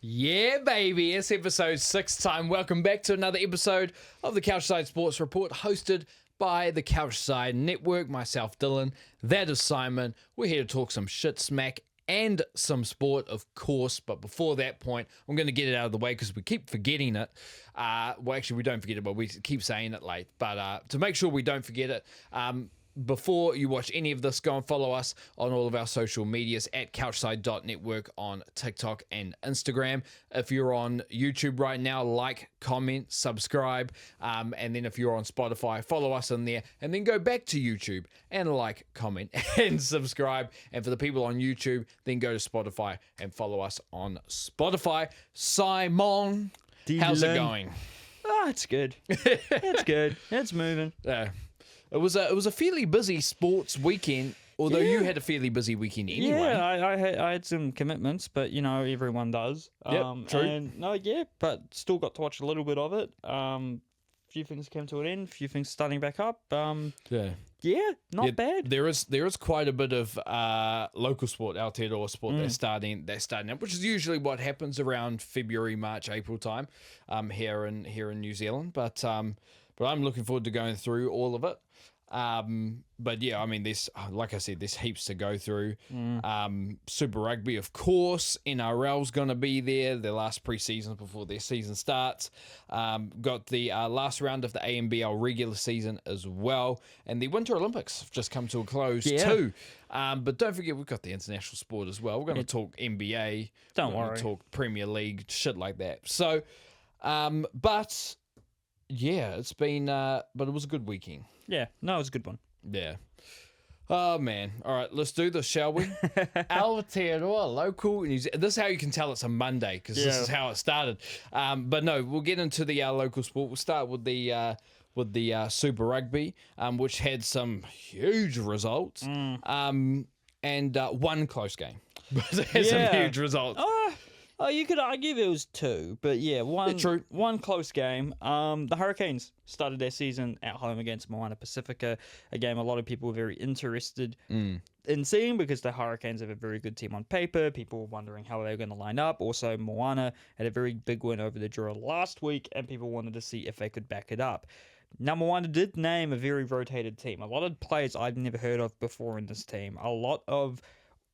Yeah, baby. It's episode 6 time. Welcome back to another episode of the CouchSide Sports Report, hosted by the CouchSide Network. Myself, Dylan. That is Simon. We're here to talk some shit, smack, and some sport, of course. But before that point, I'm going to get it out of the way because we keep forgetting it. Well, actually, we don't forget it, but we keep saying it late. But to make sure we don't forget it, before you watch any of this, go and follow us on all of our social medias at couchside.network on TikTok and Instagram. If you're on YouTube right now, like, comment, subscribe. And then if you're on Spotify, follow us on there. And then go back to YouTube and like, comment, and subscribe. And for the people on YouTube, then go to Spotify and follow us on Spotify. Simon, how's it going? Oh, it's good. It's good. It's moving. Yeah. It was a fairly busy sports weekend, although you had a fairly busy weekend anyway. Yeah, I had some commitments, but everyone does. Yep, true. And but still got to watch a little bit of it. Few things came to an end, few things starting back up. Not bad. There is quite a bit of local sport, Aotearoa sport that's starting up, which is usually what happens around February, March, April time, here in New Zealand. But I'm looking forward to going through all of it. But yeah, I mean, there's, like I said, there's heaps to go through. Super Rugby, of course. NRL's going to be there, the last pre-season before their season starts. Got the last round of the ANBL regular season as well. And the Winter Olympics have just come to a close too. But don't forget, we've got the international sport as well. We're going to talk NBA. Don't we're worry. going to talk Premier League, shit like that. So, but yeah, it's been, but it was a good weekend. Yeah, no, it was a good one. Yeah. Oh, man. All right, let's do this, shall we? Aotearoa, local. This is how you can tell it's a Monday, because this is how it started. But no, we'll get into the local sport. We'll start with the Super Rugby, which had some huge results, and one close game. But it had some huge results. You could argue there was two, but one close game. The Hurricanes started their season at home against Moana Pacifica, a game a lot of people were very interested in seeing because the Hurricanes have a very good team on paper. People were wondering how they were going to line up. Also, Moana had a very big win over the Drua last week, and people wanted to see if they could back it up. Now, Moana did name a very rotated team. A lot of players I've never heard of before in this team. A lot of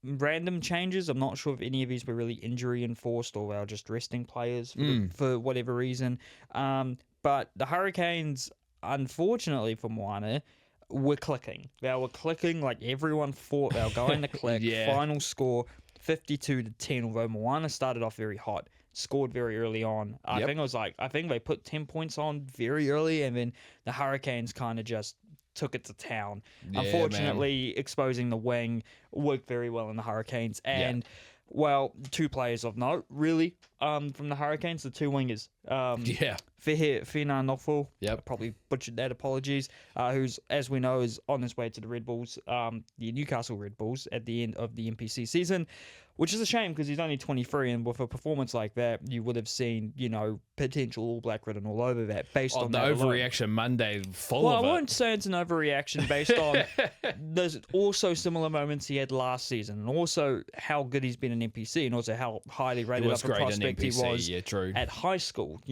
random changes. I'm not sure if any of these were really injury enforced or they were just resting players for whatever reason. But the Hurricanes, unfortunately for Moana, were clicking. They were clicking like everyone thought they were going to click. Final score 52-10, although Moana started off very hot, scored very early on. I think they put 10 points on very early, and then the Hurricanes kind of just took it to town. Unfortunately, exposing the wing worked very well in the Hurricanes. And, well, two players of note, really, from the Hurricanes, the two wingers. Whina Nofo, I probably butchered that, apologies, who's, as we know, is on his way to the Red Bulls, the Newcastle Red Bulls, at the end of the NPC season, which is a shame because he's only 23, and with a performance like that, you would have seen, potential All Black written all over that based on the that overreaction alone. Monday full Well, of I it. won't say it's an overreaction based on there's also similar moments he had last season, and also how good he's been in NPC, and also how highly rated up a prospect he was at high school,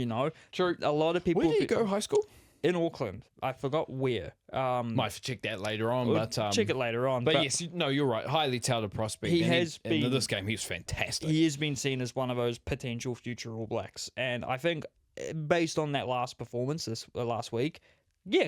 True. A lot of people... Where did he go high school? In Auckland. I forgot where. Might have to check that later on. We'll but check it later on. But yes, you're right. Highly touted prospect. In this game, he was fantastic. He has been seen as one of those potential future All Blacks. And I think based on that last performance last week,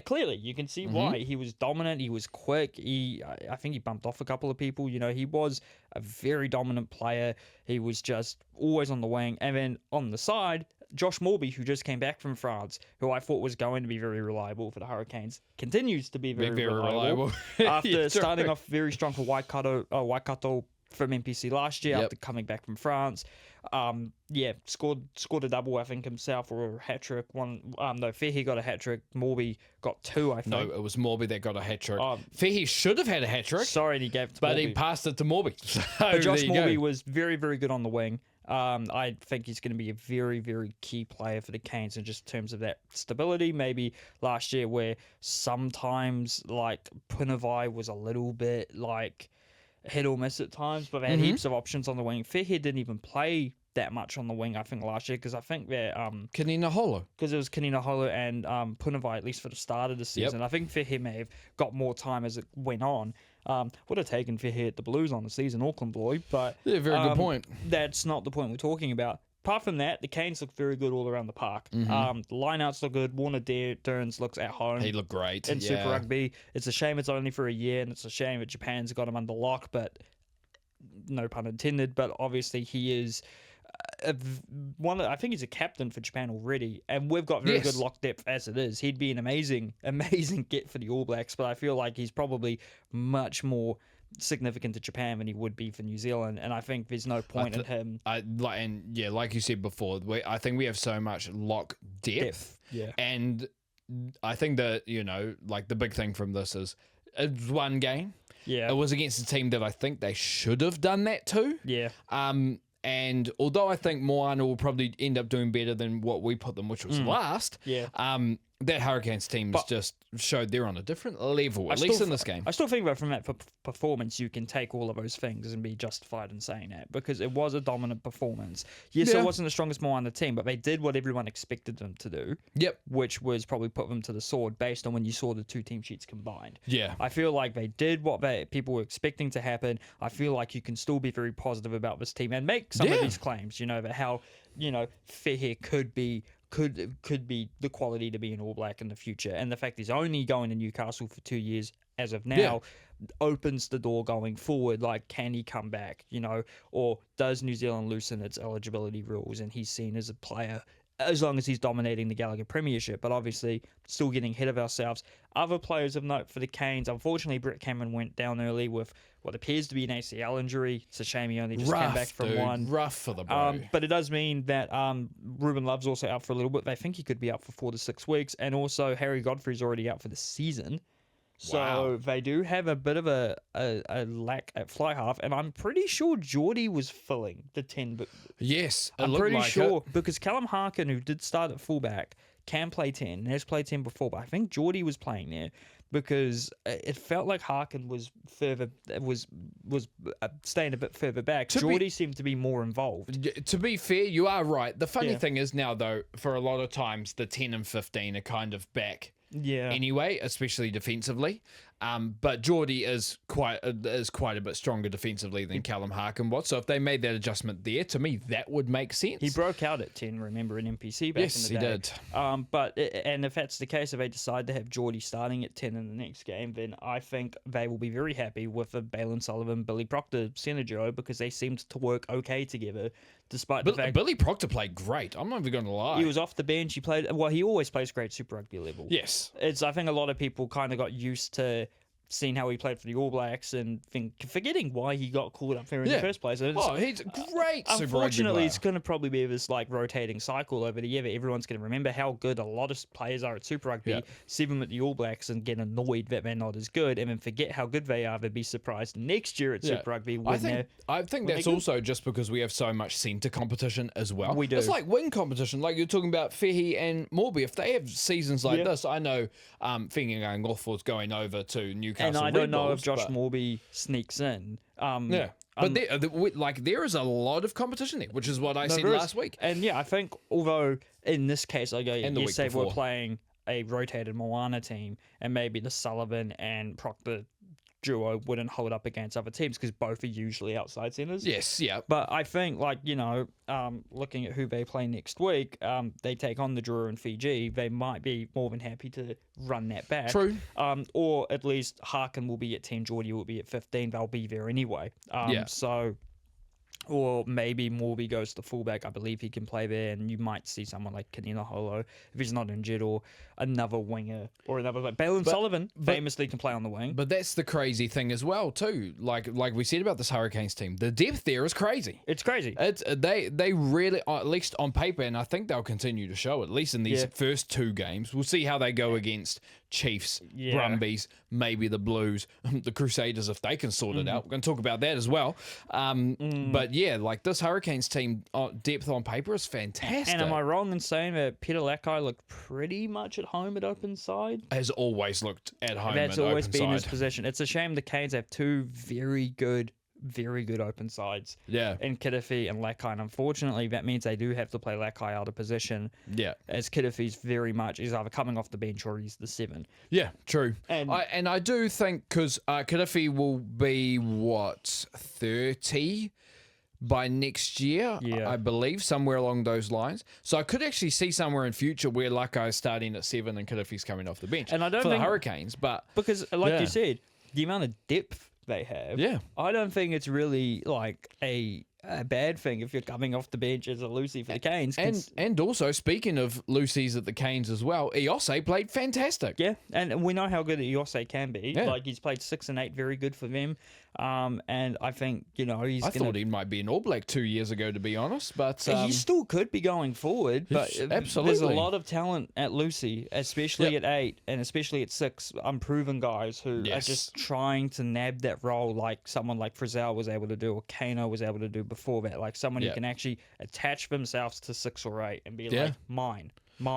clearly you can see why. He was dominant. He was quick. I think he bumped off a couple of people. He was a very dominant player. He was just always on the wing. And then on the side, Josh Morby, who just came back from France, who I thought was going to be very reliable for the Hurricanes, continues to be very reliable. After starting off very strong for Waikato from NPC last year, after coming back from France. Scored a double, I think, himself, or a hat-trick. Fehi got a hat-trick. Morby got two, I think. No, it was Morby that got a hat-trick. Fehi should have had a hat-trick. Sorry, and he gave it to But Morby. he passed it to Morby. So but Josh Morby was very, very good on the wing. I think he's going to be a very, very key player for the Canes in just terms of that stability. Maybe last year where sometimes, like, Punavai was a little bit, like, hit or miss at times, but they had heaps of options on the wing. Fairhead didn't even play that much on the wing, I think, last year, because I think that Kanina Holo. because it was Kanina Holo and Punavai, at least for the start of the season. I think Fehe may have got more time as it went on. Would have taken Fehe at the Blues on the season, Auckland boy, but Yeah, very good point. That's not the point we're talking about. Apart from that, the Canes look very good all around the park. The lineouts look good. Warner Dearns looks at home. He looked great in Super Rugby. It's a shame it's only for a year, and it's a shame that Japan's got him under lock, but no pun intended. But obviously he is I think he's a captain for Japan already, and we've got very good lock depth as it is. He'd be an amazing get for the All Blacks, but I feel like he's probably much more significant to Japan than he would be for New Zealand, and I think there's no point in him. Like you said before, I think we have so much lock depth. And I think that the big thing from this is it's one game. It was against a team that I think they should have done that too. And although I think Moana will probably end up doing better than what we put them, which was last, that Hurricanes team has just showed they're on a different level, at least in this game. I still think that from that performance, you can take all of those things and be justified in saying that, because it was a dominant performance. Yes, it wasn't the strongest Moana team, but they did what everyone expected them to do. Which was probably put them to the sword based on when you saw the two team sheets combined. I feel like they did what people were expecting to happen. I feel like you can still be very positive about this team and make some of these claims, that how, Fehe could be the quality to be an All Black in the future. And the fact he's only going to Newcastle for 2 years as of now opens the door going forward. Like, can he come back, or does New Zealand loosen its eligibility rules and he's seen as a player as long as he's dominating the Gallagher Premiership? But obviously, still getting ahead of ourselves. Other players of note for the Canes, unfortunately, Brett Cameron went down early with what appears to be an ACL injury. It's a shame he only just came back from one. Rough for the bro. But it does mean that Ruben Love's also out for a little bit. They think he could be out for 4 to 6 weeks. And also Harry Godfrey's already out for the season. So they do have a bit of a lack at fly half. And I'm pretty sure Geordie was filling the 10. But yes, I'm pretty sure. Because Callum Harkin, who did start at fullback, can play 10. Has played 10 before. But I think Geordie was playing there, because it felt like Harkin was staying a bit further back. Geordie seemed to be more involved. To be fair, you are right. The funny thing is now, though, for a lot of times, the 10 and 15 are kind of back anyway, especially defensively. But Geordie is quite a bit stronger defensively than Callum Harkin was. So if they made that adjustment there, to me, that would make sense. He broke out at 10, remember, in NPC back in the day. Yes, he did. And if that's the case, if they decide to have Geordie starting at 10 in the next game, then I think they will be very happy with a Balin Sullivan, Billy Proctor centre duo, because they seemed to work okay together, despite the fact... Billy Proctor played great. I'm not even going to lie. He was off the bench. He played... Well, he always plays great Super Rugby level. Yes. I think a lot of people kind of got used to seeing how he played for the All Blacks and forgetting why he got called up there in the first place. He's a great Super Rugby Unfortunately, player. it's going to probably be this rotating cycle over the year that everyone's going to remember how good a lot of players are at Super Rugby, see them at the All Blacks and get annoyed that they're not as good, and then forget how good they are. They'd be surprised next year at Super Rugby. I think that's also just because we have so much centre competition as well. We do. It's like wing competition, like you're talking about Fehe and Morby. If they have seasons like this, I know Whenga Ngoffo's going over to Newcastle. And I don't know if Josh Morby sneaks in. But there is a lot of competition there, which is what I said last week. And I think, although in this case, I go, say we're playing a rotated Moana team, and maybe the Sullivan and Proctor duo wouldn't hold up against other teams because both are usually outside centres. Yes, yeah. But I think, looking at who they play next week, they take on the Drua and Fiji. They might be more than happy to run that back. True. Or at least Harkin will be at 10, Geordie will be at 15. They'll be there anyway. So... Or maybe Morby goes to fullback. I believe he can play there, and you might see someone like Kanina Holo if he's not injured, or another winger, or another. Balin Sullivan famously can play on the wing. But that's the crazy thing as well, too. Like we said about this Hurricanes team, the depth there is crazy. It's crazy. They really, at least on paper, and I think they'll continue to show, at least in these first 2 games. We'll see how they go against Chiefs, Brumbies, maybe the Blues, the Crusaders, if they can sort it out. We're going to talk about that as well. But this Hurricanes team depth on paper is fantastic. And am I wrong in saying that Peter Lakai looked pretty much at home at open side? Has always looked at home. That's always been his position. It's a shame the Canes have 2 very good very good open sides. Yeah. In Kiddifi and Lakai. And unfortunately, that means they do have to play Lakai out of position. Yeah. As Kiddifi's very much, he's either coming off the bench or he's the 7. Yeah, true. And I do think, because Kiddifi will be, 30 by next year, I believe, somewhere along those lines. So I could actually see somewhere in future where Lakai is starting at 7 and Kiddifi's coming off the bench and I don't for think, the Hurricanes. But because, like you said, the amount of depth they have, I don't think it's really like a bad thing if you're coming off the bench as a Lucy for the Canes. And also, speaking of Lucy's at the Canes as well, Iose played fantastic. Yeah, and we know how good Iose can be. Yeah. Like, he's played 6 and 8, very good for them. And I think, I thought he might be an All Black 2 years ago, to be honest. But he still could be going forward. But absolutely, there's a lot of talent at Lucy, especially at 8 and especially at 6. Unproven guys who are just trying to nab that role, like someone like Frizzell was able to do, or Kano was able to do before that. Like someone who can actually attach themselves to 6 or 8 and be like, mine.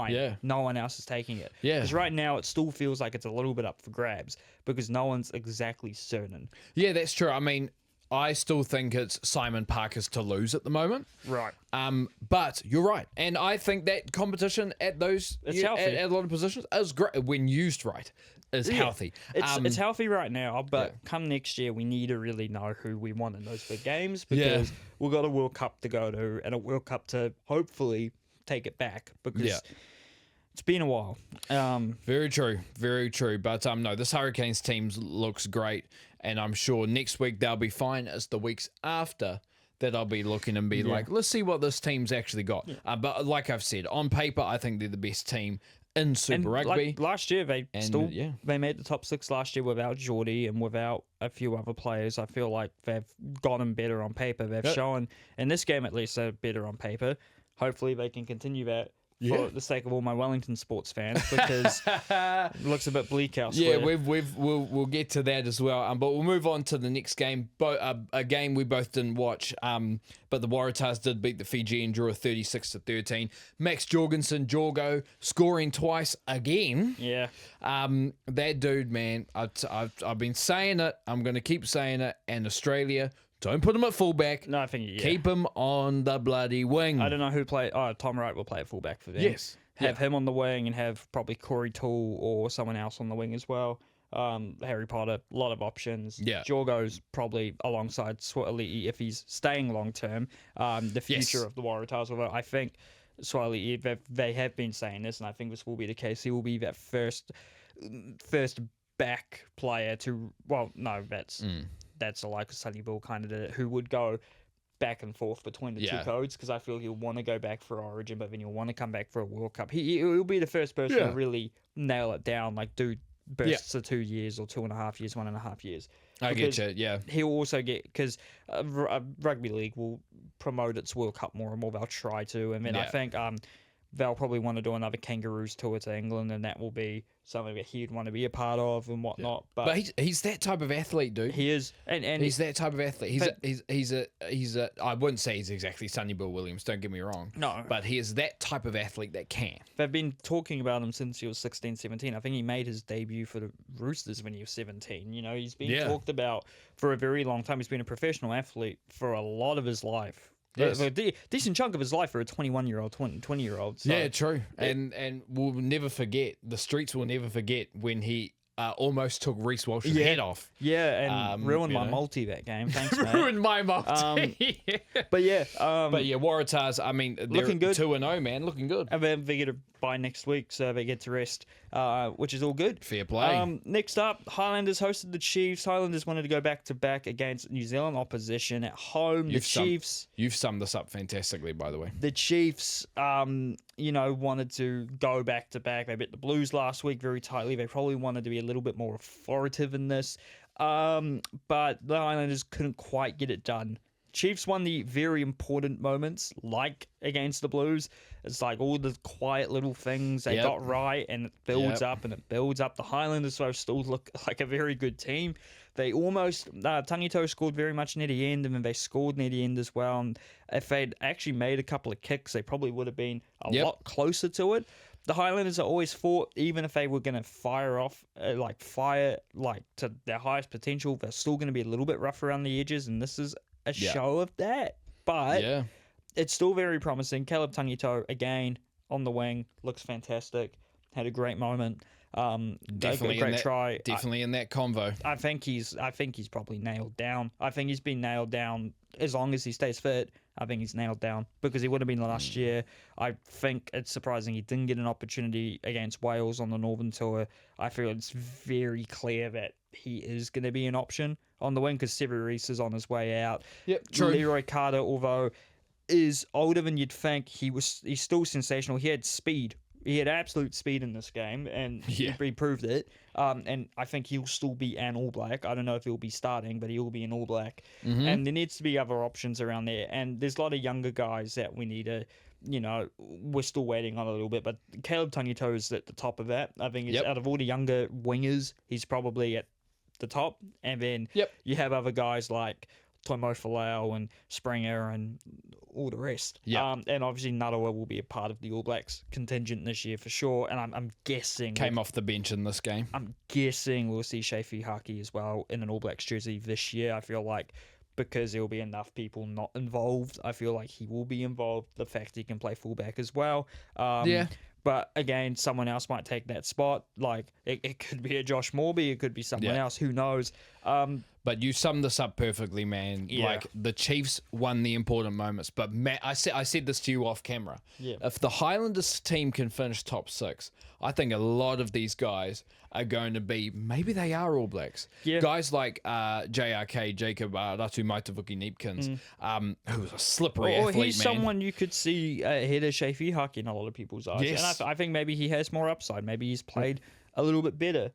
Yeah. No one else is taking it. Yeah. Because right now it still feels like it's a little bit up for grabs because no one's exactly certain. Yeah, that's true. I mean, I still think it's Simon Parker's to lose at the moment. Right. But you're right. And I think that competition at those at a lot of positions is great when used right. Is healthy. It's healthy right now, but come next year we need to really know who we want in those big games because we've got a World Cup to go to and a World Cup to hopefully take it back because it's been a while. Very true. But no, this Hurricanes team looks great, and I'm sure next week they'll be fine as the weeks after that I'll be looking and be like, let's see what this team's actually got. But like I've said, on paper, I think they're the best team in Super Rugby. Like last year, they made the top 6 last year without Geordie and without a few other players. I feel like they've gotten better on paper. They've shown, in this game at least, they're better on paper. Hopefully they can continue that for the sake of all my Wellington sports fans because it looks a bit bleak elsewhere. Yeah, we'll get to that as well. But we'll move on to the next game. A game we both didn't watch. But the Waratahs did beat the Fijian, drew a 36-13. Max Jorgensen, Jorgo, scoring twice again. Yeah. That dude, man, I've been saying it. I'm going to keep saying it. And Australia, don't put him at fullback. No, I think keep him on the bloody wing. I don't know who play. Oh, Tom Wright will play at fullback for them. Yes. Have him on the wing and have probably Corey Toole or someone else on the wing as well. Harry Potter, a lot of options. Yeah. Jorgo's probably alongside Swali'i if he's staying long term. The future of the Waratahs, although I think Swali'i, they have been saying this, and I think this will be the case. He will be that first back player to. Well, no, that's a like a Sonny Bill kind of who would go back and forth between the two codes because I feel he'll want to go back for Origin, but then he'll want to come back for a World Cup. He'll be the first person to really nail it down, like do bursts of 2 years or 2.5 years, 1.5 years. I get you, yeah. He'll also get, because Rugby League will promote its World Cup more and more, they'll try to, and then I think they'll probably want to do another Kangaroos tour to England, and that will be something that he'd want to be a part of and whatnot. But he's that type of athlete, dude. He is, and he's that type of athlete. He's a. I wouldn't say he's exactly Sonny Bill Williams. Don't get me wrong. No, but he is that type of athlete that can. They've been talking about him since he was 16, 17. I think he made his debut for the Roosters when he was 17. You know, he's been talked about for a very long time. He's been a professional athlete for a lot of his life. Yes. A decent chunk of his life for a 21-year-old, 20-year-old. So. Yeah, true. And we'll never forget, the streets will never forget when he almost took Reece Walsh's head off. Yeah, and ruined my multi that game. Thanks, mate. Ruined my multi. But yeah. Waratahs, I mean, they're looking good. 2-0, man. Looking good. And then they get a bye next week, so they get to rest, which is all good. Fair play. Next up, Highlanders hosted the Chiefs. Highlanders wanted to go back-to-back against New Zealand opposition at home. You've summed this up fantastically, by the way. The Chiefs, wanted to go back-to-back. They beat the Blues last week very tightly. They probably wanted to be a little bit more authoritative in this. But the Highlanders couldn't quite get it done. Chiefs won the very important moments, like against the Blues. It's like all the quiet little things they got right, and it builds up and it builds up. The Highlanders still look like a very good team. They almost, Tangito scored very much near the end, and then they scored near the end as well. And if they'd actually made a couple of kicks, they probably would have been a lot closer to it. the Highlanders are always fought, even if they were going to fire to their highest potential, they're still going to be a little bit rough around the edges, and this is a show of that. But it's still very promising. Caleb Tangito, again, on the wing, looks fantastic. Had a great moment. Definitely a great try. Definitely in that convo. I think he's probably nailed down. I think he's been nailed down as long as he stays fit. I think he's nailed down because he would have been last year. I think it's surprising he didn't get an opportunity against Wales on the Northern Tour. I feel it's very clear that he is going to be an option on the wing because Sevu Reece is on his way out. Yep, true. Leroy Carter, although is older than you'd think, he's still sensational. He had speed. He had absolute speed in this game, and he proved it. And I think he'll still be an All Black. I don't know if he'll be starting, but he'll be an All Black. Mm-hmm. And there needs to be other options around there. And there's a lot of younger guys that we need to, we're still waiting on a little bit. But Caleb Tangito is at the top of that. I think out of all the younger wingers, he's probably at the top. And then you have other guys like Tomo Falau and Springer and all the rest. And obviously Narawa will be a part of the All Blacks contingent this year for sure. And I'm guessing... Came off the bench in this game. I'm guessing we'll see Shafi Haki as well in an All Blacks jersey this year. I feel like because there will be enough people not involved, I feel like he will be involved. The fact he can play fullback as well. But again, someone else might take that spot. Like it could be a Josh Morby, it could be someone else. Who knows? But you summed this up perfectly, man. Yeah. Like the Chiefs won the important moments. But Matt, I said this to you off camera. Yeah. If the Highlanders team can finish top 6, I think a lot of these guys are going to be, maybe they are All Blacks. Yeah. Guys like JRK, Jacob Ratu Maitavuki Neepkins, who's a slippery athlete, he's someone you could see ahead of Shafi Haki in a lot of people's eyes. Yes. And I think maybe he has more upside. Maybe he's played a little bit better,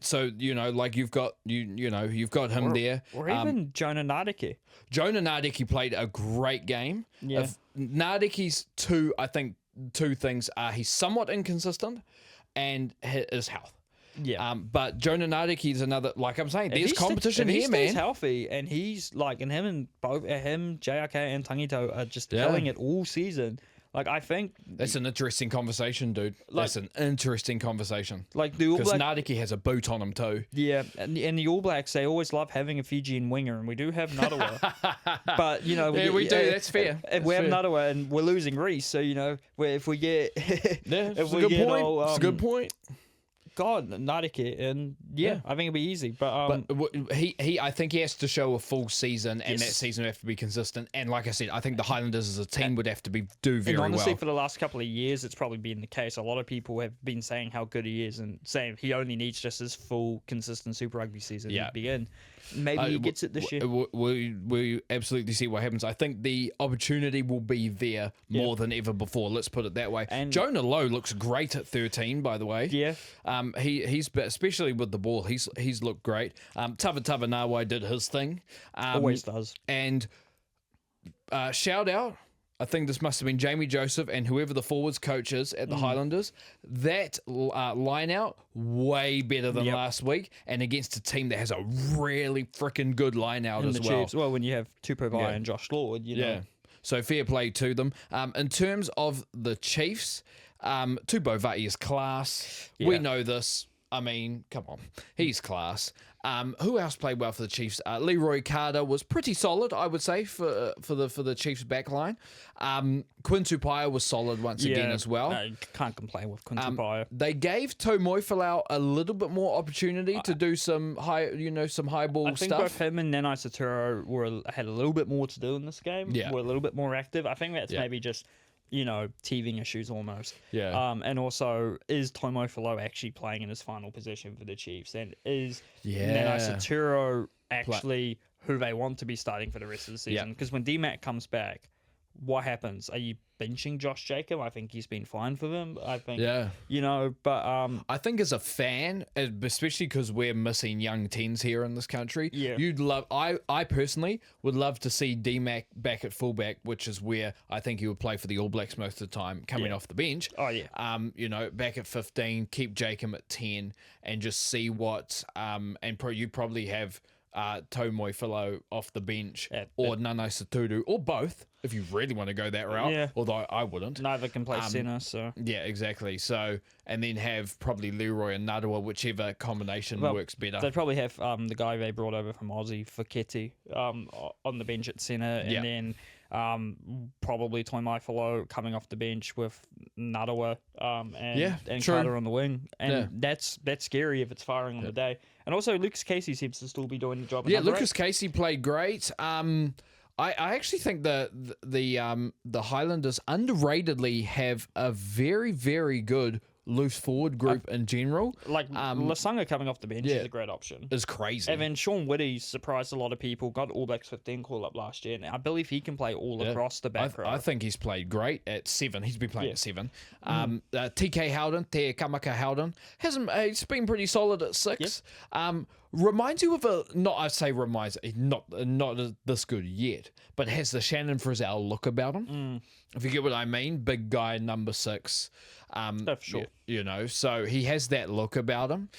so like you've got you've got him there, or even Jonah Nardeke. Jonah Nardeke played a great game. Nardeke's two things are he's somewhat inconsistent and his health. But Jonah Nardeke is another, like I'm saying, there's competition here, man. He's healthy, and he's like, and him, JRK and Tangito are just killing it all season. Like, I think... That's an interesting conversation, dude. That's an interesting conversation. Like, the All Blacks... Because Nardeke has a boot on him, too. Yeah, and the All Blacks, they always love having a Fijian winger, and we do have Narawa. But, Yeah, we do. That's fair. We have Narawa, and we're losing Reece, so, if we get... It's a good point. It's a good point. God, Nardeke, and I think it'll be easy. But I think he has to show a full season, and that season would have to be consistent. And like I said, I think the Highlanders as a team would have to do very well. And honestly, for the last couple of years, it's probably been the case. A lot of people have been saying how good he is, and saying he only needs just his full, consistent Super Rugby season to begin. Maybe he gets it this year. We absolutely see what happens. I think the opportunity will be there more than ever before. Let's put it that way. And Jonah Lowe looks great at 13, by the way. Yeah. He's especially with the ball. He's looked great. Tava Nawai did his thing. Always does. And shout out. I think this must have been Jamie Joseph and whoever the forwards coach is at the Highlanders. That line out, way better than last week, and against a team that has a really freaking good line out as well. Chiefs, well, when you have Tupokai and Josh Lord, you know. So fair play to them. In terms of the Chiefs, Tupou Va'ai is class. Yeah. We know this. I mean, come on. He's class. Who else played well for the Chiefs? Leroy Carter was pretty solid, I would say, for the Chiefs back line. Quinn Tupaia was solid once again as well. No, can't complain with Quinn Tupaia. They gave Tomoe Falau a little bit more opportunity to do some high ball stuff. I think both him and Nanai Saturo had a little bit more to do in this game. Yeah. Were a little bit more active. I think that's maybe just teething issues almost. Yeah. And also, is Tomo Falau actually playing in his final position for the Chiefs? And is Nanai Saturo actually who they want to be starting for the rest of the season? Because when D-Mac comes back, what happens? Are you benching Josh Jacob? I think he's been fine for them. I think, but... I think as a fan, especially because we're missing young 10s here in this country, I personally would love to see D-Mac back at fullback, which is where I think he would play for the All Blacks most of the time, coming off the bench. Oh, yeah. Back at 15, keep Jacob at 10, and just see what... you probably have... Tomoi Filo off the bench Yeah, or Nano Satudu or both, if you really want to go that route. Yeah. Although I wouldn't. Neither can play centre, so Yeah, exactly. So, and then have probably Leroy and Nadawa, whichever combination works better. they'd probably have the guy they brought over from Aussie, Faketi, on the bench at centre, and then probably Toimai Falo coming off the bench with Nadawa and true. Carter on the wing. And that's scary if it's firing on the day. And also, Lucas Casey seems to still be doing the job. Yeah, Lucas Casey played great. I actually think the Highlanders underratedly have a very, very good loose forward group in general. Like Lasanga coming off the bench is a great option. Is crazy. And then Sean Whitty surprised a lot of people. Got All Blacks 15 call up last year, and I believe he can play all across the back row. I think he's played great at 7. He's been playing at 7. TK Howden, Te Kamaka Howden, he's been pretty solid at 6. Reminds you of not this good yet, but has the Shannon Frizzell look about him. If you get what I mean, big guy, number 6. For sure. So he has that look about him.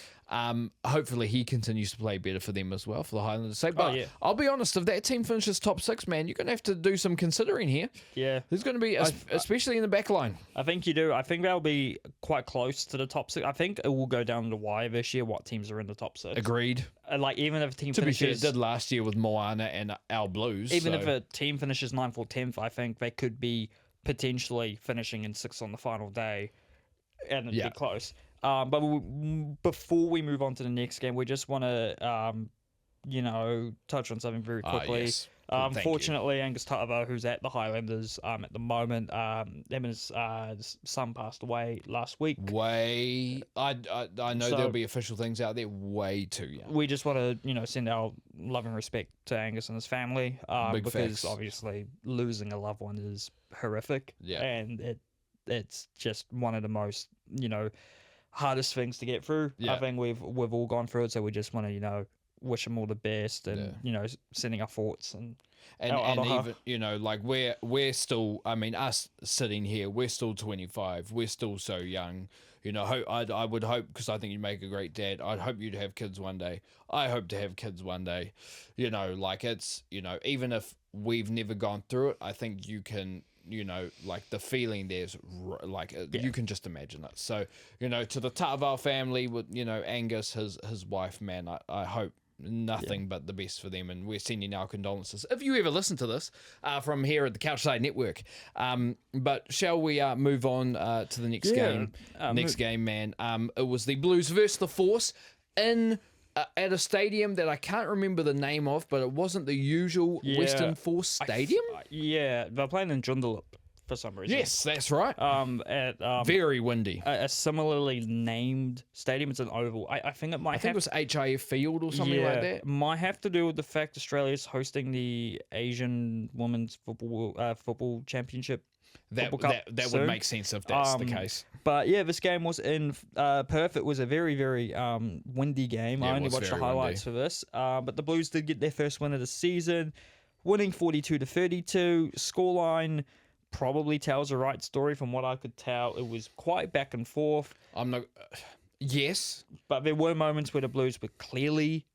Hopefully he continues to play better for them as well, for the Highlanders' sake. But I'll be honest, if that team finishes top 6, man, you're going to have to do some considering here. Yeah. There's going to be, especially in the back line. I think you do. I think they'll be quite close to the top 6. I think it will go down to wire this year, what teams are in the top 6. Agreed. Like, even if a team To be finishes... fair, it did last year with Moana and our Blues. Even if a team finishes 9th or 10th, I think they could be potentially finishing in 6th on the final day, and it'd be close. But before we move on to the next game, we just want to, touch on something very quickly. Yes. Fortunately, Angus Tava, who's at the Highlanders at the moment, him and his son passed away last week. I know there'll be official things out there way too young. We just want to, send our love and respect to Angus and his family, because facts. obviously losing a loved one is horrific. Yeah. And it's just one of the most, hardest things to get through. Yeah. I think we've all gone through it, so we just want to, wish them all the best, and sending our thoughts and even like we're still, I mean, us sitting here, we're still 25, we're still so young. I would hope, because I think you'd make a great dad. I'd hope you'd have kids one day. I hope to have kids one day. Like it's even if we've never gone through it, I think you can. Like the feeling there's you can just imagine it. So, to the Ta'aval family with, Angus, his wife, man, I hope nothing but the best for them. And we're sending our condolences, if you ever listen to this, from here at the CouchSide Network. But shall we move on to the next game? Next game, man. It was the Blues versus the Force in... at a stadium that I can't remember the name of, but it wasn't the usual Western Force Stadium. They're playing in Joondalup for some reason. Yes, that's right. Very windy. A similarly named stadium. It's an oval. I think it might. I think it was HIF Field or something like that. Might have to do with the fact Australia's hosting the Asian Women's Football Championship. That would make sense if that's the case. But yeah, this game was in Perth. It was a very, very windy game. I only watched the highlights for this. But the Blues did get their first win of the season, winning 42-32. Scoreline probably tells the right story from what I could tell. It was quite back and forth. Yes. But there were moments where the Blues were clearly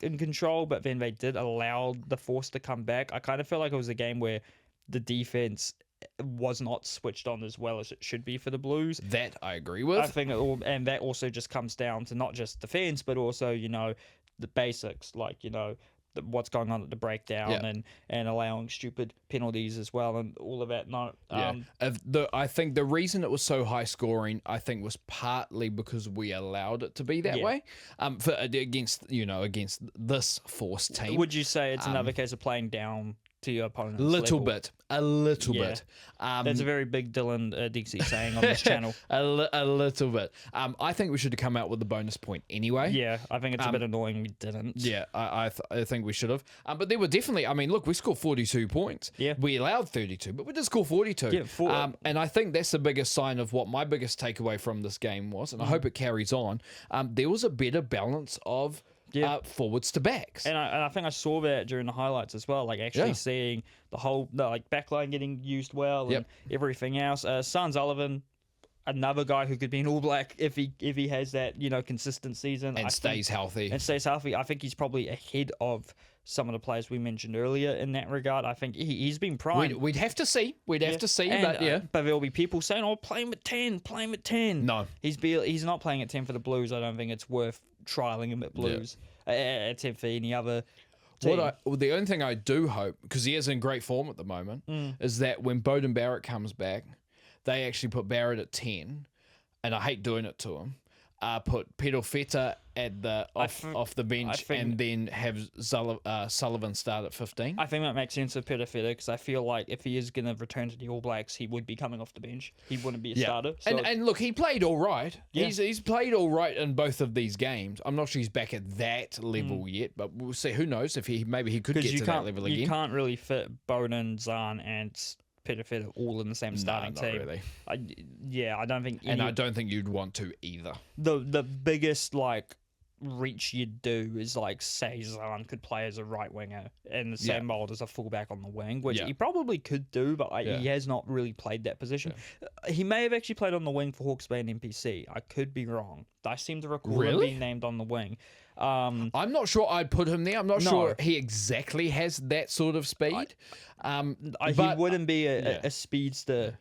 in control, but then they did allow the Force to come back. I kind of felt like it was a game where the defense was not switched on as well as it should be for the Blues. That I agree with. I think and that also just comes down to not just defense, but also, the basics, what's going on at the breakdown and allowing stupid penalties as well and all of that. I think the reason it was so high scoring, I think, was partly because we allowed it to be that way. Against this Force team. Would you say it's another case of playing down to your opponent's a little bit? That's a very big Dylan Dixie saying on this channel. a little bit. I think we should have come out with the bonus point anyway. Yeah, I think it's a bit annoying we didn't. Yeah, I think we should have. But there were definitely, look, we scored 42 points. Yeah. We allowed 32, but we did score 42. Yeah, and I think that's the biggest sign of what my biggest takeaway from this game was, and I hope it carries on. There was a better balance of forwards to backs. And I think I saw that during the highlights as well, seeing the whole backline getting used well and everything else. Son Sullivan, another guy who could be an All Black if he has that consistent season and stays healthy. I think he's probably ahead of some of the players we mentioned earlier in that regard. I think he's been primed. We'd have to see. But but there'll be people saying, "Oh, play him at 10, play him at 10." No, he's not playing at 10 for the Blues. I don't think it's worth trialing him at Blues at 10 for any other team. The only thing I do hope, because he is in great form at the moment, is that when Beauden Barrett comes back, they actually put Barrett at 10, and I hate doing it to him. Put Pedro Feta at the off the bench, and then have Sullivan start at 15. I think that makes sense with Pedro Feta, because I feel like if he is going to return to the All Blacks, he would be coming off the bench. He wouldn't be a starter. So. And look, he played all right. Yeah. He's played all right in both of these games. I'm not sure he's back at that level yet, but we'll see. Who knows if maybe he could get to that level again. You can't really fit Beauden, Zahn, and Pedro Feta all in the same starting team. Really. I don't think. And I don't think you'd want to either. The biggest reach you'd do is say Zahn could play as a right winger in the same mold as a fullback on the wing, which he probably could do, but he has not really played that position. He may have actually played on the wing for Hawke's Bay and NPC. I could be wrong. I seem to recall him being named on the wing. I'm not sure I'd put him there. I'm not sure he exactly has that sort of speed. He wouldn't be a speedster,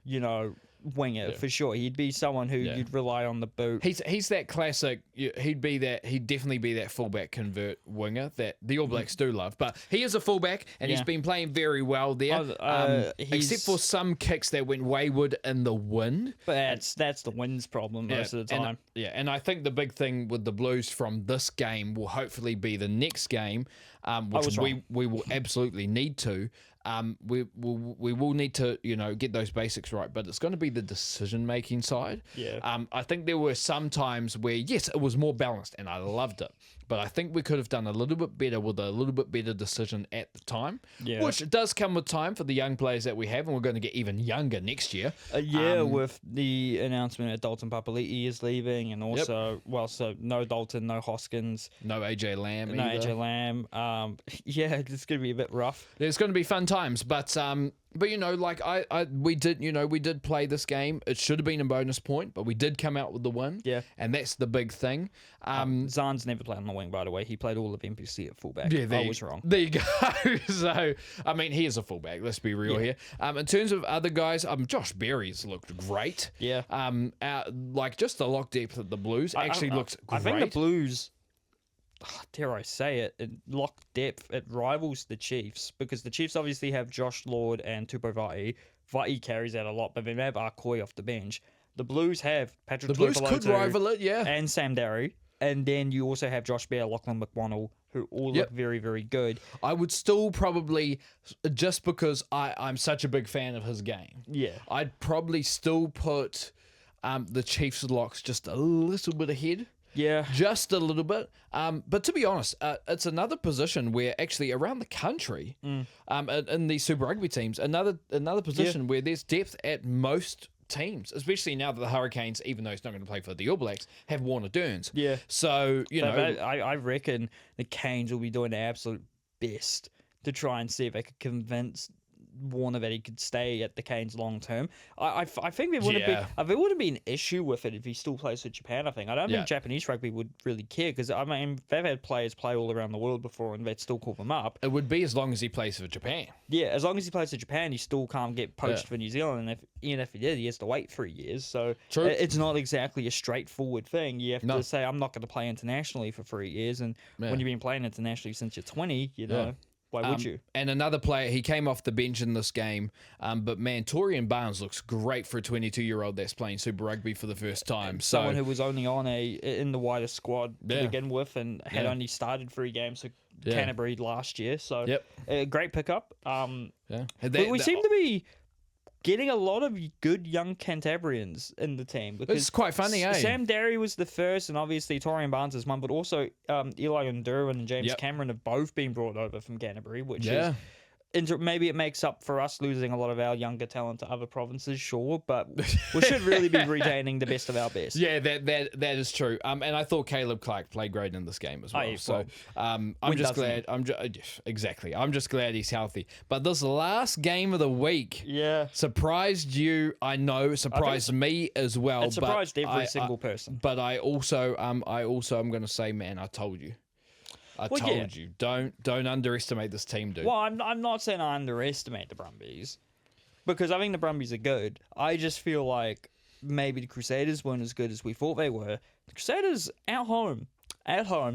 winger for sure. He'd be someone who you'd rely on the boot. He's that classic. He'd definitely be that fullback convert winger that the All Blacks do love. But he is a fullback, and he's been playing very well there. Except for some kicks that went wayward in the wind. But that's the wind's problem most of the time. And I think the big thing with the Blues from this game will hopefully be the next game, which we will absolutely need to. We will need to get those basics right, but it's going to be the decision making side. I think there were some times where yes, it was more balanced and I loved it, but I think we could have done a little bit better with a little bit better decision at the time, which does come with time for the young players that we have, and we're going to get even younger next year. With the announcement that Dalton Papali'i is leaving, and also so no Dalton, no Hoskins, no AJ Lamb, it's going to be a bit rough. It's going to be fun times, but we did play this game. It should have been a bonus point, but we did come out with the win. And that's the big thing. Zahn's never played on the wing, by the way. He played all of NPC at fullback. I was wrong. There you go. So, I mean, he is a fullback. Let's be real here. In terms of other guys, Josh Berry's looked great. Just the lock depth of the Blues actually looked great. I think the Blues, dare I say it, in lock depth, it rivals the Chiefs, because the Chiefs obviously have Josh Lord and Tupou Vaa'i. Vaa'i carries out a lot, but then they have Arcoy off the bench. The Blues have Patrick Blues could rival it, and Sam Darry. And then you also have Josh Bear, Lachlan McWonnell, who all look very, very good. I would still probably, just because I'm such a big fan of his game, I'd probably still put the Chiefs' locks just a little bit ahead. Just a little bit. But to be honest, it's another position where actually around the country, in these Super Rugby teams, another position where there's depth at most teams, especially now that the Hurricanes, even though he's not going to play for the All Blacks, have Warner Dearns. So, I reckon the Canes will be doing their absolute best to try and see if they could convince Warner that he could stay at the Canes long term. I think there wouldn't be an issue with it if he still plays for Japan. I don't think Japanese rugby would really care, because I mean they've had players play all around the world before and they'd still call them up. It would be as long as he plays for Japan. As long as he plays for Japan, he still can't get poached for New Zealand, and even if he did, he has to wait 3 years. So it's not exactly a straightforward thing. You have to say, I'm not going to play internationally for 3 years, and when you've been playing internationally since you're 20, why would you? And another player, he came off the bench in this game, but man, Torian Barnes looks great for a 22-year-old that's playing Super Rugby for the first time. Someone who was only on in the wider squad to begin with, and had only started 3 games for Canterbury last year. So great pickup. We seem to be getting a lot of good young Cantabrians in the team. It's quite funny, eh? Sam Darry was the first, and obviously Torian Barnes is one, but also Eli Unduran and James Cameron have both been brought over from Canterbury, which is maybe it makes up for us losing a lot of our younger talent to other provinces, sure, but we should really be retaining the best of our best. Yeah, that is true. And I thought Caleb Clark played great in this game as well. Yeah, so I'm just glad. Exactly. I'm just glad he's healthy. But this last game of the week, surprised you. I know, surprised me as well. It surprised every single person. But I also am going to say, man, I told you. I told you, don't underestimate this team, dude. Well, I'm not saying I underestimate the Brumbies, because I think the Brumbies are good. I just feel like maybe the Crusaders weren't as good as we thought they were. The Crusaders at home,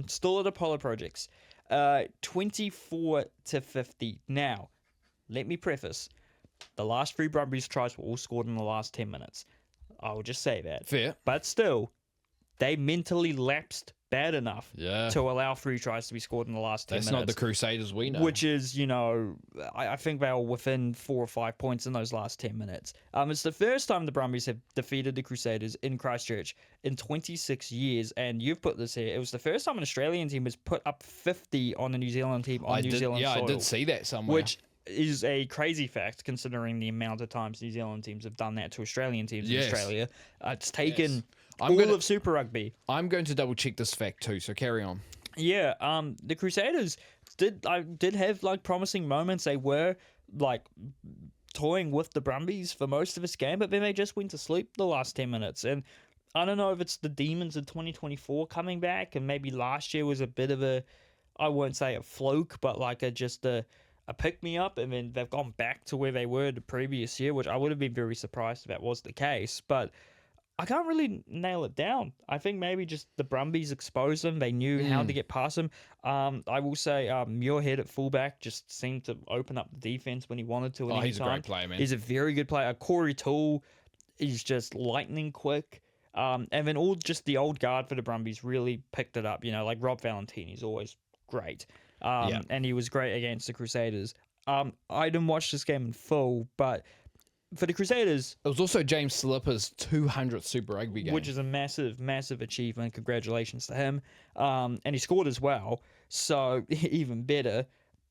still at Apollo Projects, 24-50. Now, let me preface: the last 3 Brumbies tries were all scored in the last 10 minutes. I will just say that. Fair, but still, they mentally lapsed bad enough to allow 3 tries to be scored in the last 10 minutes. That's not the Crusaders we know. Which is, I think they were within 4 or 5 points in those last 10 minutes. It's the first time the Brumbies have defeated the Crusaders in Christchurch in 26 years, and you've put this here. It was the first time an Australian team has put up 50 on a New Zealand team on New Zealand soil. Yeah, I did see that somewhere. Which is a crazy fact, considering the amount of times New Zealand teams have done that to Australian teams in Australia. It's taken... of Super Rugby. I'm going to double check this fact too, so carry on. Yeah, the Crusaders did have like promising moments. They were like toying with the Brumbies for most of this game, but then they just went to sleep the last 10 minutes. And I don't know if it's the demons of 2024 coming back, and maybe last year was a bit of a, I won't say a fluke, but like a pick-me-up, and then they've gone back to where they were the previous year, which I would have been very surprised if that was the case. But I can't really nail it down. I think maybe just the Brumbies exposed them. They knew how to get past them. I will say Muirhead at fullback just seemed to open up the defense when he wanted to. He's a great player, man. He's a very good player. Corey Toole is just lightning quick. And then all just the old guard for the Brumbies really picked it up. Like Rob Valentini's always great. And he was great against the Crusaders. I didn't watch this game in full, but for the Crusaders... It was also James Slipper's 200th Super Rugby game. Which is a massive, massive achievement. Congratulations to him. And he scored as well, so even better.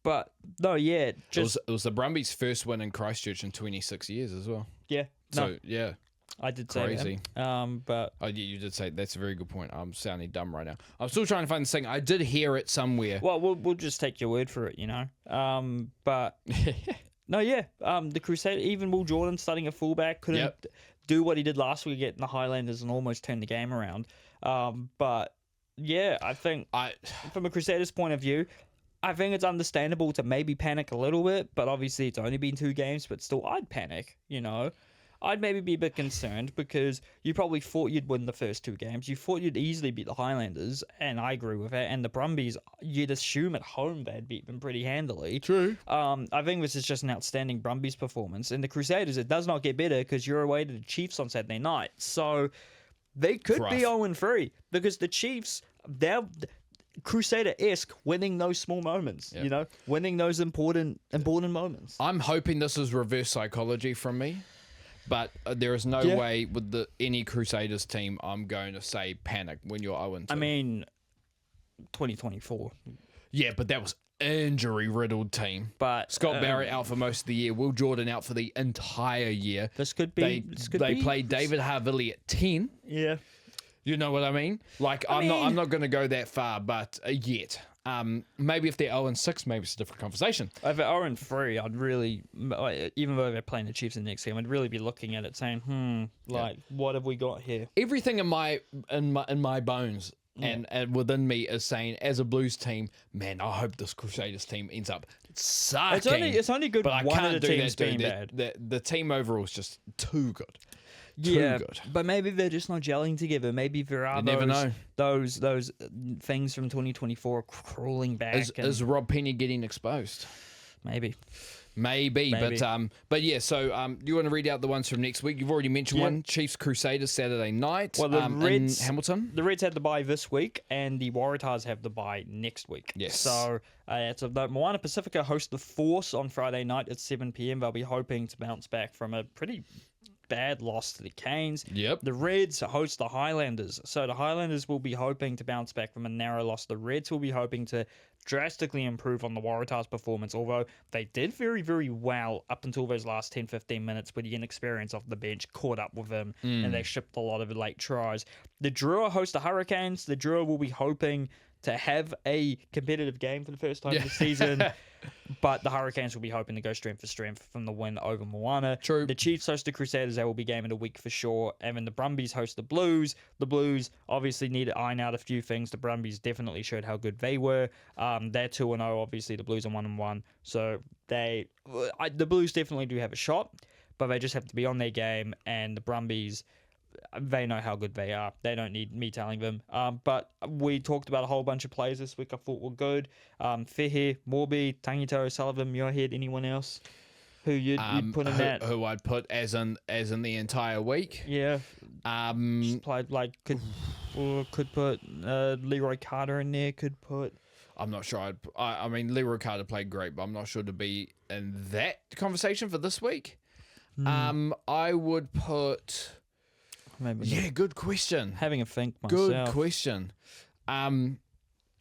But, no, yeah. It was the Brumbies' first win in Christchurch in 26 years as well. Yeah. So, yeah. I did say crazy. But oh, yeah, you did say that's a very good point. I'm sounding dumb right now. I'm still trying to find this thing. I did hear it somewhere. Well, we'll just take your word for it, But... No, yeah. The Crusaders, even Will Jordan starting a fullback, couldn't do what he did last week getting the Highlanders and almost turn the game around. But yeah, I think from a Crusaders point of view, I think it's understandable to maybe panic a little bit, but obviously it's only been 2 games, but still I'd panic, I'd maybe be a bit concerned because you probably thought you'd win the first 2 games. You thought you'd easily beat the Highlanders, and I agree with that. And the Brumbies, you'd assume at home they'd beat them pretty handily. True. I think this is just an outstanding Brumbies performance. And the Crusaders, it does not get better because you're away to the Chiefs on Saturday night. So they could be 0-3 because the Chiefs, they're Crusader-esque winning those small moments, winning those important moments. I'm hoping this is reverse psychology from me. But there is no way with any Crusaders team I'm going to say panic when you're 0-2. I mean, 2024. Yeah, but that was injury-riddled team. But Scott Barrett out for most of the year. Will Jordan out for the entire year. This could be. They played David Havili at 10. Yeah. You know what I mean? Like I'm not going to go that far, but yet. Maybe if they're 0-6, maybe it's a different conversation. If they're 0-3, I'd really, even though they're playing the Chiefs in the next game, I'd really be looking at it saying, what have we got here? Everything in my bones and within me is saying, as a Blues team, man, I hope this Crusaders team ends up sucking. It's only good, but one I can't of the do teams that, being dude. bad. The team overall is just too good. Yeah, good. But maybe they're just not gelling together. Maybe there are those things from 2024 crawling back. Is Rob Penny getting exposed? Maybe. But yeah. So you want to read out the ones from next week? You've already mentioned one. Chiefs Crusaders Saturday night. Well, the Reds, in Hamilton. The Reds had the bye this week, and the Waratahs have the bye next week. Yes. So it's Moana Pacifica host the Force on Friday night at 7 p.m. They'll be hoping to bounce back from a pretty bad loss to the Canes. Yep. The Reds host the Highlanders. So the Highlanders will be hoping to bounce back from a narrow loss. The Reds will be hoping to drastically improve on the Waratahs' performance, although they did very, very well up until those last 10, 15 minutes where the inexperience off the bench caught up with them and they shipped a lot of late tries. The Drua host the Hurricanes. The Drua will be hoping to have a competitive game for the first time this season, but the Hurricanes will be hoping to go strength for strength from the win over Moana. True. The Chiefs host the Crusaders. They will be game of the week for sure. And then the Brumbies host the Blues. The Blues obviously need to iron out a few things. The Brumbies definitely showed how good they were. They're 2-0. Obviously, the Blues are 1-1. So the Blues definitely do have a shot, but they just have to be on their game. And the Brumbies, they know how good they are. They don't need me telling them. But we talked about a whole bunch of players this week I thought were good. Fehe, Morby, Tangito, Sullivan, Muirhead, anyone else who you'd put in that? Who I'd put as in the entire week? Yeah. Played like could put Leroy Carter in there. Could put. I'm not sure. I mean, Leroy Carter played great, but I'm not sure to be in that conversation for this week. I would put. Maybe yeah, good question. Having a think myself. Good question. I mean,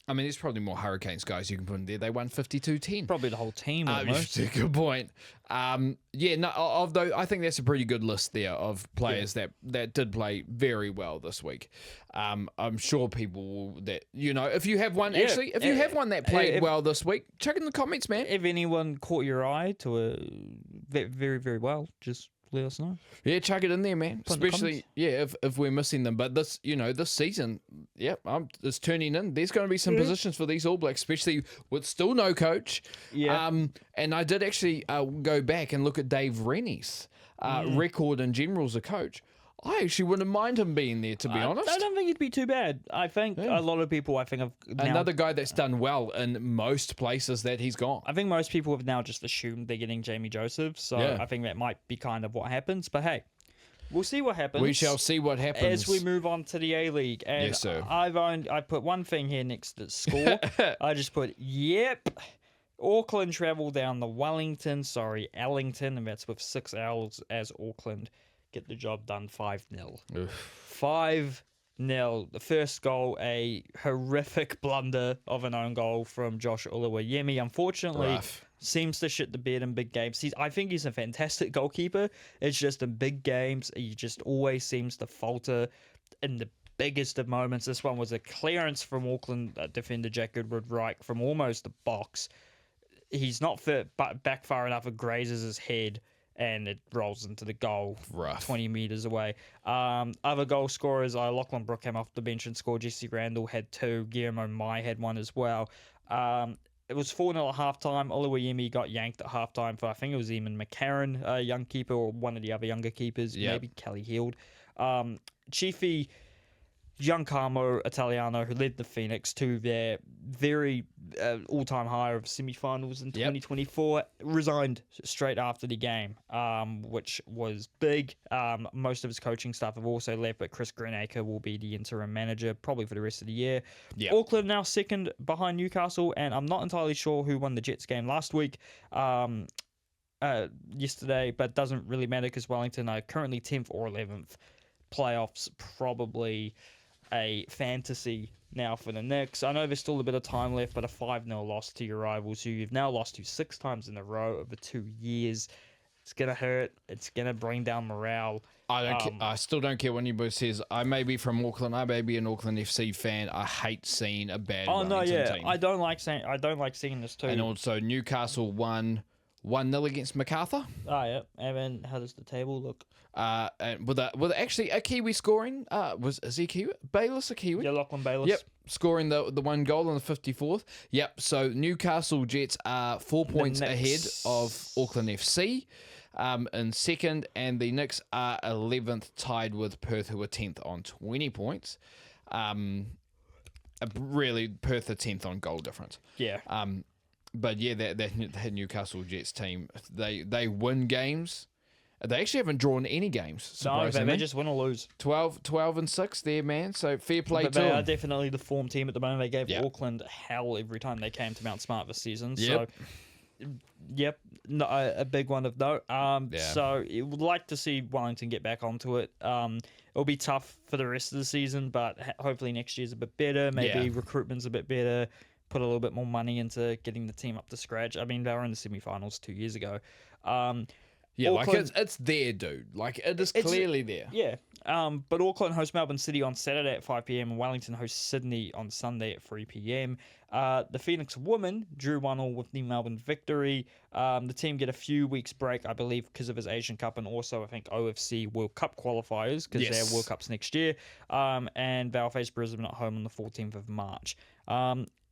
there's probably more Hurricanes guys you can put in there. They won 52-10. Probably the whole team almost. Good point. I think that's a pretty good list there of players that did play very well this week. I'm sure people will, if you have one, that played well this week, check in the comments, man. If anyone caught your eye to a very, very well, just let us know. Yeah, chuck it in there, man. Especially, if we're missing them. But this season, it's turning in. There's going to be some positions for these All Blacks, especially with still no coach. Yeah. And I did actually go back and look at Dave Rennie's record in general as a coach. I actually wouldn't mind him being there, to be honest. I don't think it'd be too bad. I think a lot of people, have another guy that's done well in most places that he's gone. I think most people have now just assumed they're getting Jamie Joseph, so I think that might be kind of what happens. But hey, we'll see what happens. We shall see what happens as we move on to the A-League. And yes, sir. I put one thing here next to score. I just put Auckland travel down the Ellington, and that's with 6 L's as Auckland. Get the job done 5-0. 5-0. The first goal, a horrific blunder of an own goal from Josh Uluwayemi. Unfortunately, seems to shit the bed in big games. I think he's a fantastic goalkeeper. It's just in big games, he just always seems to falter in the biggest of moments. This one was a clearance from Auckland defender Jack Goodwood-Reich from almost the box. He's not fit, but back far enough, it grazes his head and it rolls into the goal 20 metres away. Other goal scorers, Lachlan Brook came off the bench and scored. Jesse Randall had 2. Guillermo Mai had 1 as well. It was 4-0 at halftime. Oluwayemi got yanked at halftime for, I think it was Eamon McCarron, a young keeper, or one of the other younger keepers, maybe Kelly Heald. Chiefy Giancarlo Italiano, who led the Phoenix to their very all-time high of semi-finals in 2024, resigned straight after the game, which was big. Most of his coaching staff have also left, but Chris Greenacre will be the interim manager probably for the rest of the year. Auckland now second behind Newcastle, and I'm not entirely sure who won the Jets game last week. Yesterday, but doesn't really matter because Wellington are currently 10th or 11th. Playoffs probably a fantasy now for the Knicks. I know there's still a bit of time left, but a 5-0 loss to your rivals, who you've now lost to 6 times in a row over 2 years. It's going to hurt. It's going to bring down morale. I still don't care what anybody says. I may be from Auckland. I may be an Auckland FC fan. I hate seeing a bad Wellington team. I don't like seeing this too. And also Newcastle won 1-0 against MacArthur. Oh, yeah. And then how does the table look? And with actually a Kiwi scoring, is he Kiwi? Bayliss a Kiwi? Yeah, Lachlan Bayliss. Yep, scoring the 1 goal in the 54th. Yep, so Newcastle Jets are 4 points ahead of Auckland FC in second, and the Knicks are 11th, tied with Perth, who are 10th on 20 points. Really, Perth are 10th on goal difference. Yeah. But yeah, that Newcastle Jets team, they win games. They actually haven't drawn any games, surprisingly. No, they just win or lose. 12-6 there, man. So fair play to them. They are definitely the form team at the moment. They gave Auckland hell every time they came to Mount Smart this season. So Yep, no, a big one of note. So you would like to see Wellington get back onto it. It'll be tough for the rest of the season, but hopefully next year's a bit better. Maybe recruitment's a bit better. Put a little bit more money into getting the team up to scratch. I mean, they were in the semi-finals 2 years ago. Auckland, it's there, dude. Like, it is clearly there. Yeah. But Auckland host Melbourne City on Saturday at 5 p.m. and Wellington host Sydney on Sunday at 3 p.m. The Phoenix women drew 1-1 with the Melbourne victory. The team get a few weeks break, I believe, because of his Asian Cup and also, I think, OFC World Cup qualifiers because they have World Cups next year. And they'll face Brisbane at home on the 14th of March.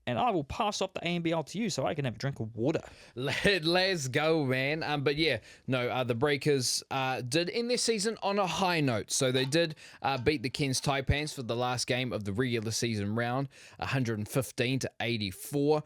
And I will pass off the ANBL to you so I can have a drink of water. Let's go, man. The Breakers did end their season on a high note. So they did beat the Cairns Taipans for the last game of the regular season round, 115-84,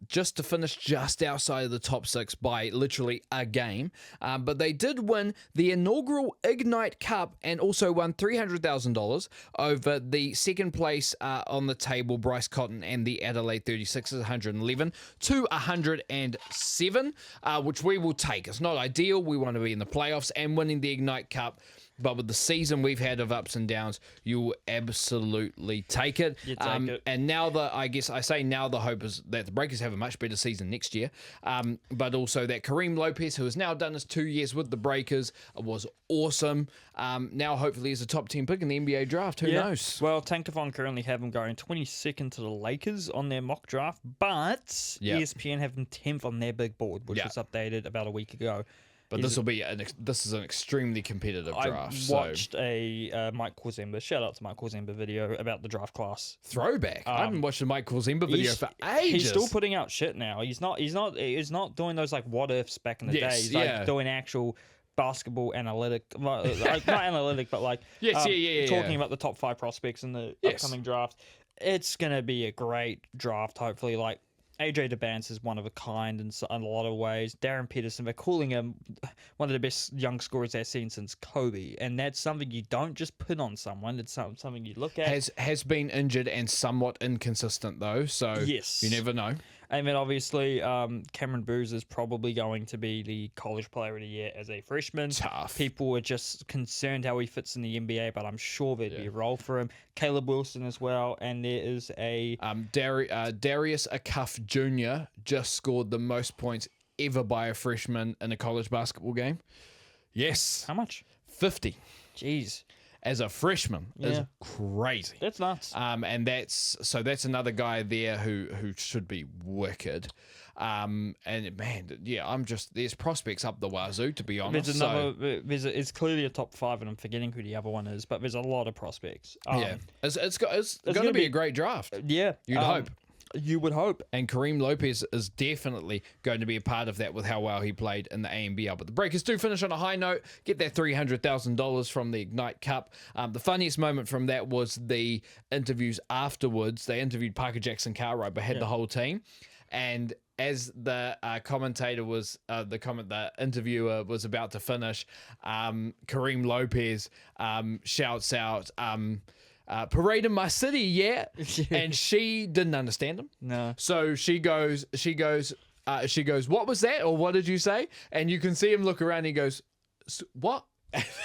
just to finish just outside of the top six by literally a game. But they did win the inaugural Ignite Cup and also won $300,000 over the second place on the table, Bryce Cotton and the Adelaide 36ers, 111-107, which we will take. It's not ideal. We want to be in the playoffs and winning the Ignite Cup. But with the season we've had of ups and downs, you'll absolutely take it. You take it. And now the hope is that the Breakers have a much better season next year. But also that Kareem Lopez, who has now done his 2 years with the Breakers, was awesome. Now hopefully he's a top 10 pick in the NBA draft. Who knows? Well, Tankathon currently have him going 22nd to the Lakers on their mock draft, but ESPN have him 10th on their big board, which was updated about a week ago. But this is an extremely competitive draft. I watched a Mike Korzemba, shout out to Mike Korzemba video about the draft class. Throwback. I haven't watched a Mike Korzemba video for ages. He's still putting out shit now. He's not doing those like what ifs back in the day. He's like doing actual basketball analytic, like not analytic, but like talking about the top 5 prospects in the upcoming draft. It's gonna be a great draft. Hopefully, like. AJ DeBance is one of a kind in a lot of ways. Darren Peterson, they're calling him one of the best young scorers they've seen since Kobe. And that's something you don't just put on someone. It's something you look at. Has been injured and somewhat inconsistent, though. So you never know. And then obviously Cameron Booz is probably going to be the college player of the year as a freshman. Tough. People are just concerned how he fits in the NBA, but I'm sure there'd be a role for him. Caleb Wilson as well. And there is a... Darius Acuff Jr. just scored the most points ever by a freshman in a college basketball game. Yes. How much? 50. Jeez. As a freshman is crazy. That's nuts. And that's another guy there who should be wicked. And man, there's prospects up the wazoo, to be honest. It's clearly a top 5, and I'm forgetting who the other one is, but there's a lot of prospects. It's going to be a great draft. Yeah, you'd hope. You would hope. And Kareem Lopez is definitely going to be a part of that with how well he played in the ANBL. But the Breakers do finish on a high note, get that $300,000 from the Ignite Cup. The funniest moment from that was the interviews afterwards. They interviewed Parker Jackson Cartwright, but had the whole team. And as the commentator was, the interviewer was about to finish, Kareem Lopez shouts out, parade in my city, yeah. And she didn't understand him. No. So she goes, what was that? Or what did you say? And you can see him look around and he goes, what?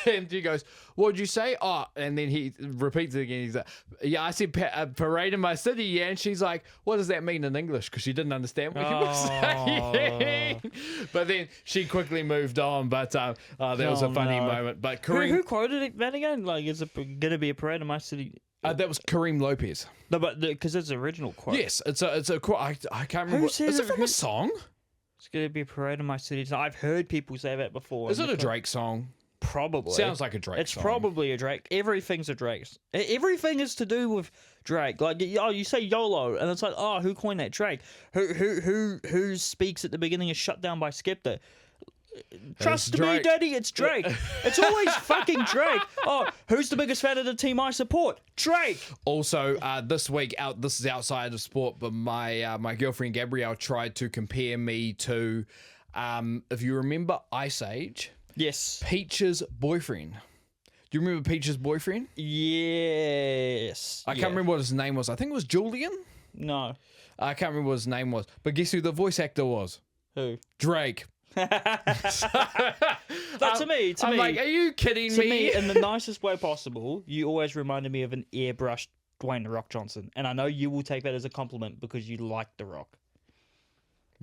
And he goes, what did you say? Oh, and then he repeats it again. He's like, yeah, I said parade in my city, yeah. And she's like, what does that mean in English? Because she didn't understand what he was saying. But then she quickly moved on. But that was a funny moment. But Kareem, who quoted that again? Like, is it going to be a parade in my city? That was Kareem Lopez. No, but because it's an original quote. Yes, it's a quote. I can't remember. Is it from a song? It's going to be a parade in my city. So I've heard people say that before. Is it a Drake song? Probably. Sounds like a Drake It's song. probably a Drake. Everything's a Drake. Everything is to do with Drake. Like, you say YOLO, and it's like, who coined that? Drake. Who speaks at the beginning is shut down by Skepta. Trust me, Daddy, it's Drake. It's always fucking Drake. Who's the biggest fan of the team I support? Drake. Also, this week, this is outside of sport, but my girlfriend Gabrielle tried to compare me to, if you remember Ice Age. Yes. Peach's boyfriend. Do you remember Peach's boyfriend? Yes. I can't remember what his name was. I think it was Julian. No. I can't remember what his name was. But guess who the voice actor was? Who? Drake. To me, I'm like, are you kidding to me, in the nicest way possible, you always reminded me of an airbrushed Dwayne The Rock Johnson, and I know you will take that as a compliment because you like The Rock.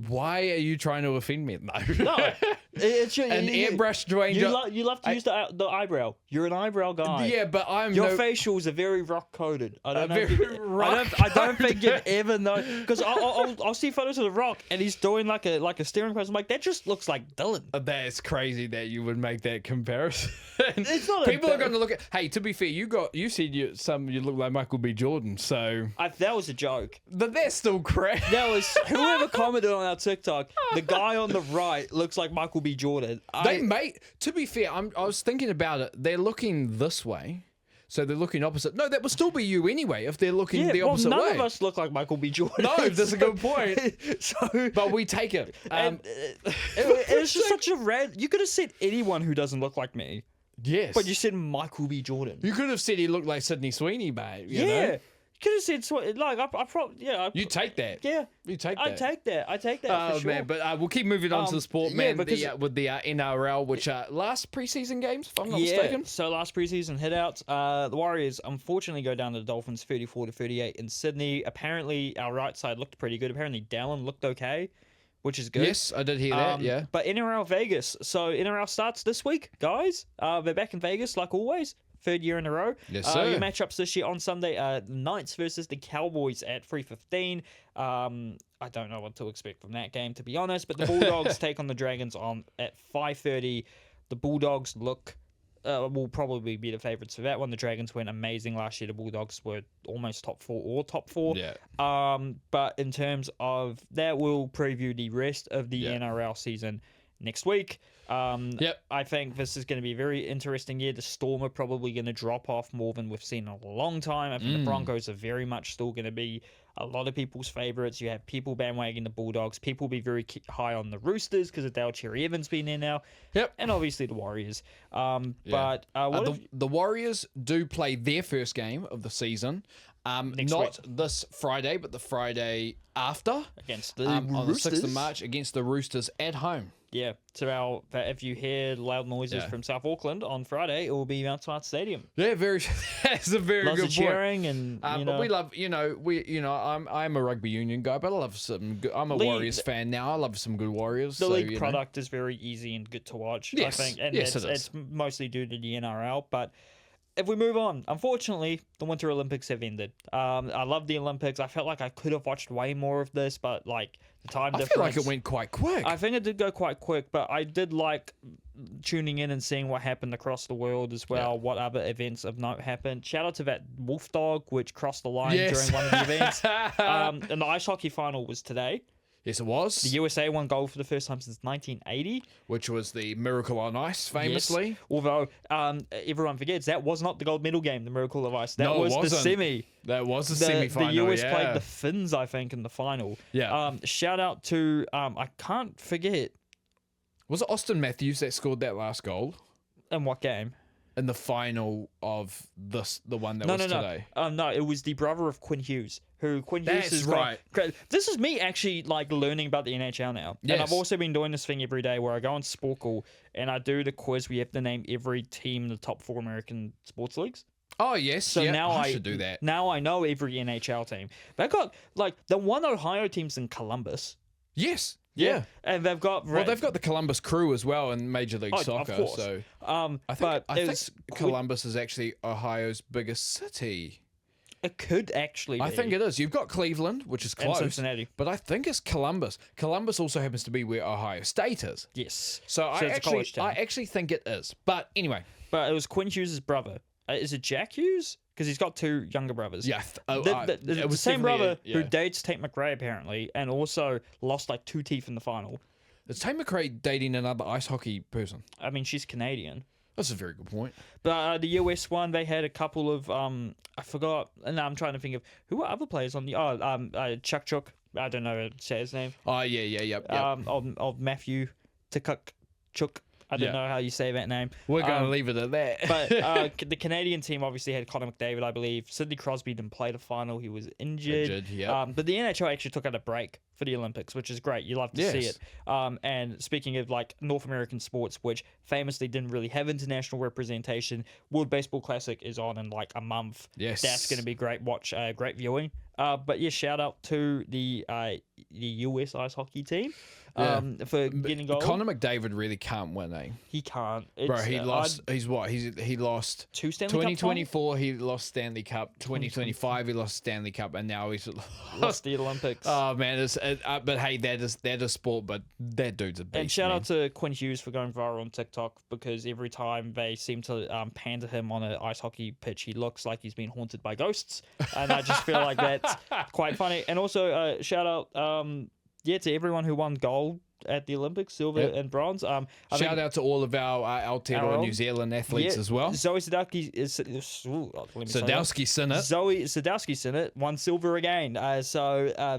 Why are you trying to offend me? No. It's an airbrush Dwayne. You love to use the eyebrow. You're an eyebrow guy. Yeah, but your facials are very rock coded. I don't know. I don't think you'd ever know because I'll see photos of The Rock and he's doing like a steering press. I'm like, that just looks like Dylan. That's crazy that you would make that comparison. It's not. People are going to look at. Hey, to be fair, you said you look like Michael B. Jordan. So that was a joke. But that's still crap. That was whoever commented on our TikTok. The guy on the right looks like Michael B. Jordan. To be fair, I was thinking about it. They're looking this way, so they're looking opposite. No, that would still be you anyway if they're looking the opposite way. None of us look like Michael B. Jordan. No, that's a good point. But we take it. It's just such a you could have said anyone who doesn't look like me. Yes. But you said Michael B. Jordan. You could have said he looked like Sydney Sweeney, mate. You know? Could have said like I probably you take that. Yeah, you take that. I take that. For sure. Man, but we'll keep moving on to the sport, man. Because with the NRL, which last preseason games, if I'm not mistaken. So last preseason hitouts, the Warriors unfortunately go down to the Dolphins 34-38 in Sydney. Apparently our right side looked pretty good. Apparently Dallin looked okay, which is good. Yes, I did hear that. Yeah. But NRL Vegas. So NRL starts this week, guys. They're back in Vegas like always. Third year in a row. Yes, sir. Your matchups this year on Sunday are Knights versus the Cowboys at 3:15. I don't know what to expect from that game, to be honest. But the Bulldogs take on the Dragons at 5:30. The Bulldogs will probably be the favourites for that one. The Dragons went amazing last year. The Bulldogs were almost top 4 or top 4. Yeah. But in terms of that, we'll preview the rest of the NRL season next week. I think this is going to be a very interesting year. The Storm are probably going to drop off more than we've seen in a long time. I think the Broncos are very much still going to be a lot of people's favourites. You have people bandwagoning the Bulldogs. People will be very high on the Roosters because of Dale Cherry Evans being there now. Yep. And obviously the Warriors. But the Warriors do play their first game of the season. Not this Friday, but the Friday after. Against the on the Roosters. 6th of March against the Roosters at home. Yeah, so if you hear loud noises from South Auckland on Friday, it will be Mount Smart Stadium. Yeah, that's a very Lots good of cheering and but we love, I'm a rugby union guy, but I love some good, I'm a Warriors fan now. I love some good Warriors. The league product is very easy and good to watch, yes. I think. And yes, it's mostly due to the NRL, but if we move on, unfortunately, the Winter Olympics have ended. I love the Olympics. I felt like I could have watched way more of this, but like the time difference. I feel like it went quite quick. I think it did go quite quick, but I did like tuning in and seeing what happened across the world as well. Yeah. What other events of note happened? Shout out to that wolf dog which crossed the line during one of the events. And the ice hockey final was today. Yes, it was. The USA won gold for the first time since 1980. Which was the Miracle on Ice, famously. Yes. Although, everyone forgets, that was not the gold medal game, the Miracle of Ice. That was the semi. That was the semi-final, The US played the Finns, I think, in the final. Yeah. Shout out to, I can't forget. Was it Austin Matthews that scored that last goal? In what game? In the final of the one that was today. No, it was the brother of Quinn Hughes. Quinn Hughes is right. This is me actually like learning about the NHL now. Yes. And I've also been doing this thing every day where I go on Sporkle and I do the quiz. We have to name every team in the top 4 American sports leagues. Oh, yes. So now I should do that. Now I know every NHL team. They've got like the one Ohio team's in Columbus. Yes. Yeah. And they've got they've got the Columbus Crew as well in Major League Soccer. Of course. So I think Columbus is actually Ohio's biggest city. It could actually be. I think it is. You've got Cleveland, which is close. And Cincinnati. But I think it's Columbus. Columbus also happens to be where Ohio State is. Yes. So I actually think it is. But anyway. But it was Quinn Hughes' brother. Is it Jack Hughes? Because he's got 2 younger brothers. Yeah. The same brother who dates Tate McRae, apparently, and also lost like 2 teeth in the final. Is Tate McRae dating another ice hockey person? I mean, she's Canadian. That's a very good point. But the US one, they had a couple of I forgot. And I'm trying to think of who were other players on the Chuck. I don't know how to say his name. Oh yeah. Old Matthew Chuk. I don't know how you say that name. We're going to leave it at that. But the Canadian team obviously had Connor McDavid, I believe. Sidney Crosby didn't play the final. He was injured. But the NHL actually took out a break for the Olympics, which is great. You love to see it. And speaking of like North American sports, which famously didn't really have international representation, World Baseball Classic is on in like a month. Yes. That's going to be great great viewing. But yeah, shout out to the US ice hockey team for getting gold. Connor McDavid really can't win, eh? He can't. Bro, he lost. He lost 2 Stanley Cup 2024. He lost Stanley Cup. 2025. He lost Stanley Cup, and now he's lost the Olympics. Oh man, but hey, that is sport. But that dude's a beast. And shout out to Quinn Hughes for going viral on TikTok, because every time they seem to pan to him on an ice hockey pitch, he looks like he's been haunted by ghosts, and I just feel like that's quite funny. And also shout out to everyone who won gold at the Olympics, silver and bronze. Shout out to all of our Aotearoa New Zealand athletes as well. Zoe Sadowski Sinnott won silver again.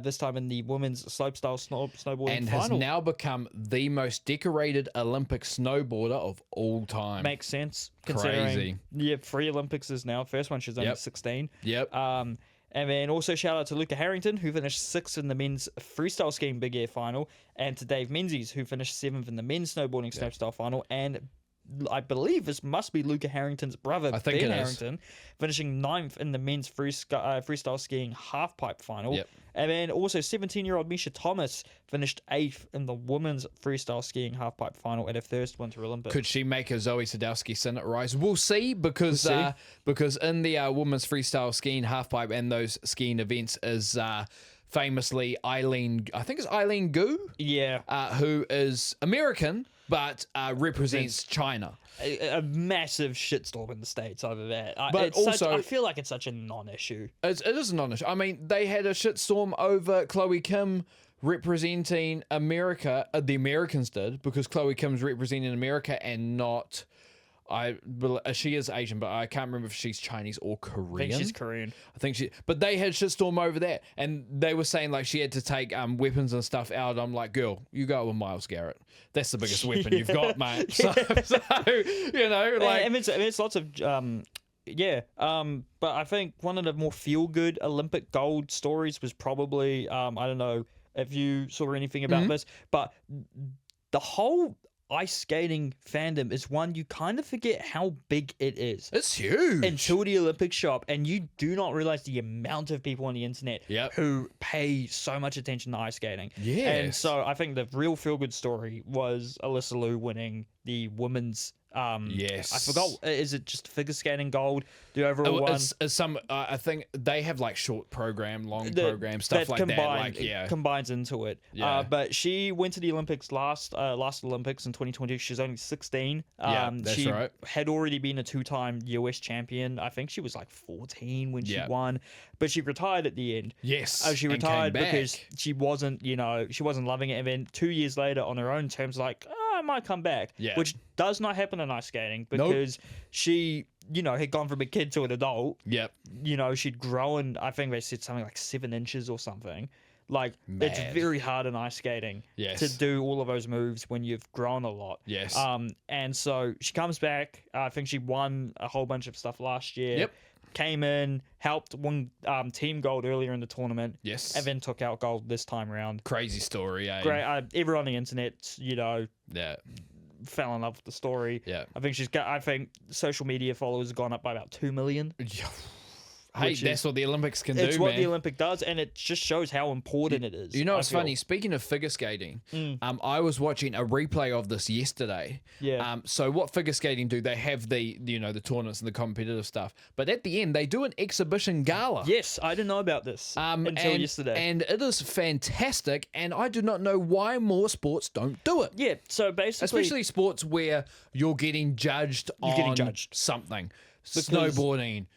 This time in the women's slopestyle snowboarding and final. has now become the most decorated Olympic snowboarder of all time. Makes sense. Crazy. Yeah, 3 Olympics is now. First one, she's only 16. Yep. And then also shout out to Luca Harrington, who finished 6th in the men's freestyle skiing big air final, and to Dave Menzies, who finished 7th in the men's snowboarding slopestyle final. And I believe this must be Luca Harrington's brother, Ben Harrington, finishing 9th in the men's freestyle skiing halfpipe final. Yep. And then also 17-year-old Misha Thomas finished 8th in the women's freestyle skiing halfpipe final at her first Winter Olympics. Could she make a Zoe Sadowski Sinnott rise? We'll see, because in the women's freestyle skiing halfpipe and those skiing events is famously Eileen Gu? Yeah. Who is American but represents China. A massive shitstorm in the States over that. But also, I feel like it's such a non-issue. It is a non-issue. I mean, they had a shitstorm over Chloe Kim representing America. The Americans did, because Chloe Kim's representing America and not... she is Asian, but I can't remember if she's Chinese or Korean. I think she's Korean. But they had shitstorm over that, and they were saying like she had to take weapons and stuff out. I'm like, girl, you go with Myles Garrett. That's the biggest weapon you've got, mate. So you know, like, it's lots of but I think one of the more feel-good Olympic gold stories was probably I don't know if you saw anything about this, but the whole ice skating fandom is one you kind of forget how big it is. It's huge. Until the Olympics show up, and you do not realize the amount of people on the internet who pay so much attention to ice skating. Yes. And so I think the real feel-good story was Alyssa Liu winning the women's yes. I forgot, is it just figure skating gold, the overall one? It's some I think they have like short program, long program, stuff like that. Like, combines into it. Yeah. But she went to the Olympics last Olympics in 2020. She's only 16. That's she right. had already been a 2-time US champion. I think she was like 14 when she won, but she retired at the end. Yes. She retired because she wasn't loving it, and then 2 years later on her own terms, like, I might come back. Yeah. Which does not happen in ice skating, because she, had gone from a kid to an adult. Yep. She'd grown, I think they said something like 7 inches or something. Like, Mad. It's very hard in ice skating to do all of those moves when you've grown a lot. Yes. And so she comes back. I think she won a whole bunch of stuff last year. Yep. Came in, helped win team gold earlier in the tournament. Yes. And then took out gold this time around. Crazy story, eh? Great. Everyone on the internet, fell in love with the story. Yeah. I think social media followers have gone up by about 2 million. Hey, that's what the Olympics can do, man. It's what the Olympic does, and it just shows how important it is. You know what's funny? Speaking of figure skating, I was watching a replay of this yesterday. Yeah. So what figure skating do? They have the tournaments and the competitive stuff, but at the end they do an exhibition gala. Yes, I didn't know about this until yesterday, and it is fantastic. And I do not know why more sports don't do it. Yeah. So basically, especially sports where you're getting judged on something, snowboarding.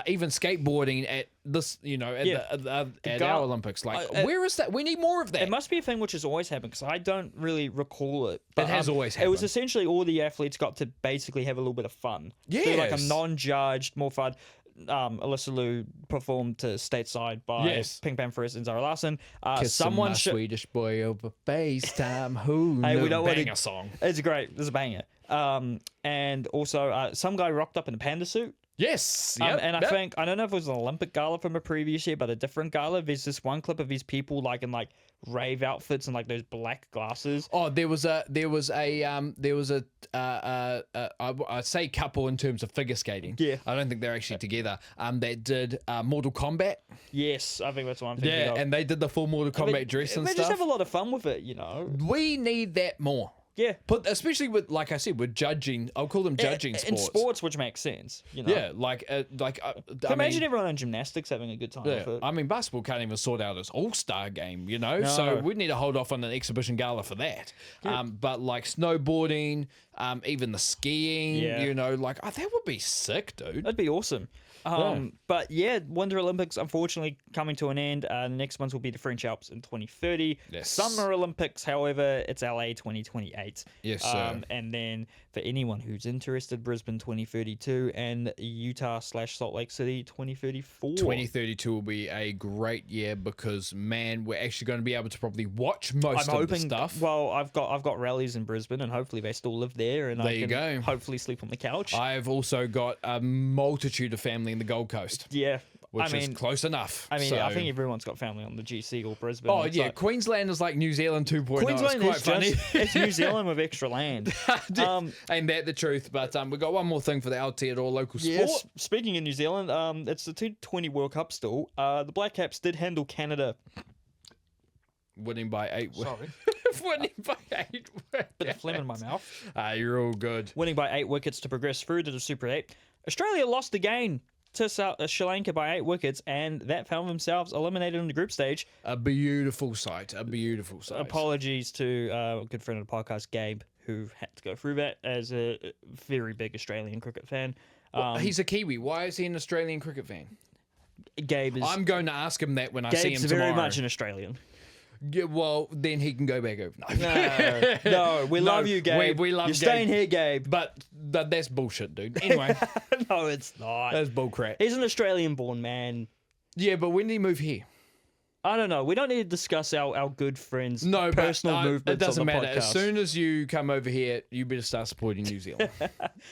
Even skateboarding at this, at our Olympics. Like, where is that? We need more of that. It must be a thing which has always happened, because I don't really recall it. But, it has always happened. It was essentially all the athletes got to basically have a little bit of fun. Yes. Do like a non-judged, more fun. Alyssa Liu performed to Stateside by Pink Pantheress and Zara Larsson. Someone Swedish boy over FaceTime. Who? Hey, we don't want a song. It's great. It's a banger. And also some guy rocked up in a panda suit. Yes. And I think, I don't know if it was an Olympic gala from a previous year, but a different gala. There's this one clip of these people like in like rave outfits and like those black glasses. Oh, there was a I say couple in terms of figure skating. Yeah. I don't think they're actually together. That did Mortal Kombat. Yes, I think that's what I'm thinking of. And they did the full Mortal Kombat dress and they stuff. just have a lot of fun with it, you know. We need that more. Yeah. But especially with, like I said, with judging, I'll call them judging sports. In sports, which makes sense, you know. Yeah, imagine everyone in gymnastics having a good time with it. I mean, basketball can't even sort out its all-star game, you know? No. So we need to hold off on an exhibition gala for that. Yeah. But like snowboarding, even the skiing, you know, like that would be sick, dude. That'd be awesome. But yeah, Winter Olympics unfortunately coming to an end. The next ones will be the French Alps in 2030. Yes. Summer Olympics, however, it's LA 2028. Yes, sir. And then for anyone who's interested, Brisbane 2032 and Utah/Salt Lake City 2034. 2032 will be a great year because, man, we're actually going to be able to probably watch most of the stuff. Well, I've got rallies in Brisbane, and hopefully they still live there, and I can hopefully sleep on the couch. I've also got a multitude of family in the Gold Coast. Yeah. Which is close enough. I mean, I think everyone's got family on the GC or Brisbane. Oh, yeah. Like, Queensland is like New Zealand 2.0. Queensland it's quite funny. It's New Zealand with extra land. Ain't that the truth? But we've got one more thing for the Aotearoa local sport. Yes, speaking of New Zealand, it's the 2020 World Cup still. The Black Caps did handle Canada. Winning by 8. Sorry. Winning by 8. Bit of phlegm in my mouth. You're all good. Winning by 8 wickets to progress through to the Super 8. Australia lost again to Sri Lanka by 8 wickets, and that found themselves eliminated in the group stage. A beautiful sight. A beautiful sight. Apologies to a good friend of the podcast, Gabe, who had to go through that as a very big Australian cricket fan. Well, he's a Kiwi. Why is he an Australian cricket fan? Gabe is. I'm going to ask him that when I see him tomorrow. Gabe's very much an Australian. Yeah, well, then he can go back over. No, we love you, Gabe. We love You're Gabe. staying here, Gabe. But that's bullshit, dude. Anyway. No, it's not. That's bullcrap. He's an Australian-born man. Yeah, but when did he move here? I don't know. We don't need to discuss our good friends' personal movements. It doesn't on the matter. podcast. As soon as you come over here, you better start supporting New Zealand.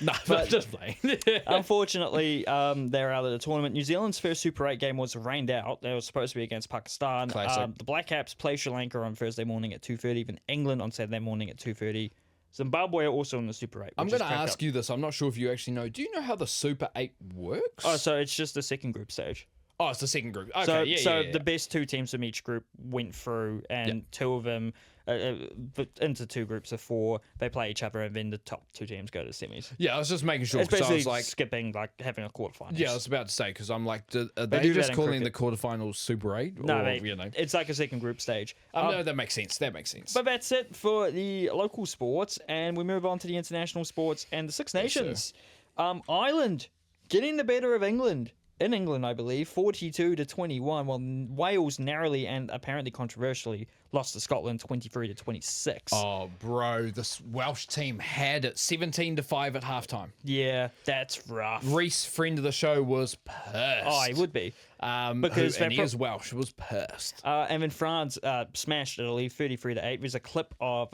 No, but just playing. Unfortunately, they're out of the tournament. New Zealand's first Super 8 game was rained out. They were supposed to be against Pakistan. The Black Caps play Sri Lanka on Thursday morning at 2:30, even England on Saturday morning at 2:30. Zimbabwe are also in the Super 8. I'm going to ask you this. I'm not sure if you actually know. Do you know how the Super 8 works? Oh, so it's just the second group stage. Oh, it's the second group. Okay, so the best 2 teams from each group went through, and 2 of them into 2 groups of 4. They play each other, and then the top 2 teams go to the semis. Yeah, I was just making sure. It's basically I was like, skipping, like having a quarterfinals. Yeah, I was about to say because I'm like, are they just calling the quarterfinals Super 8? No, or, it's like a second group stage. No, that makes sense. That makes sense. But that's it for the local sports, and we move on to the international sports and the Six Nations. Ireland getting the better of England. In England, I believe, 42-21, while Wales narrowly and apparently controversially lost to Scotland 23-26. Oh, bro, this Welsh team had it 17-5 at halftime. Yeah, that's rough. Reese, friend of the show, was pissed. Oh, he would be. Because he is Welsh, was pissed. And then France smashed Italy 33-8. There's a clip of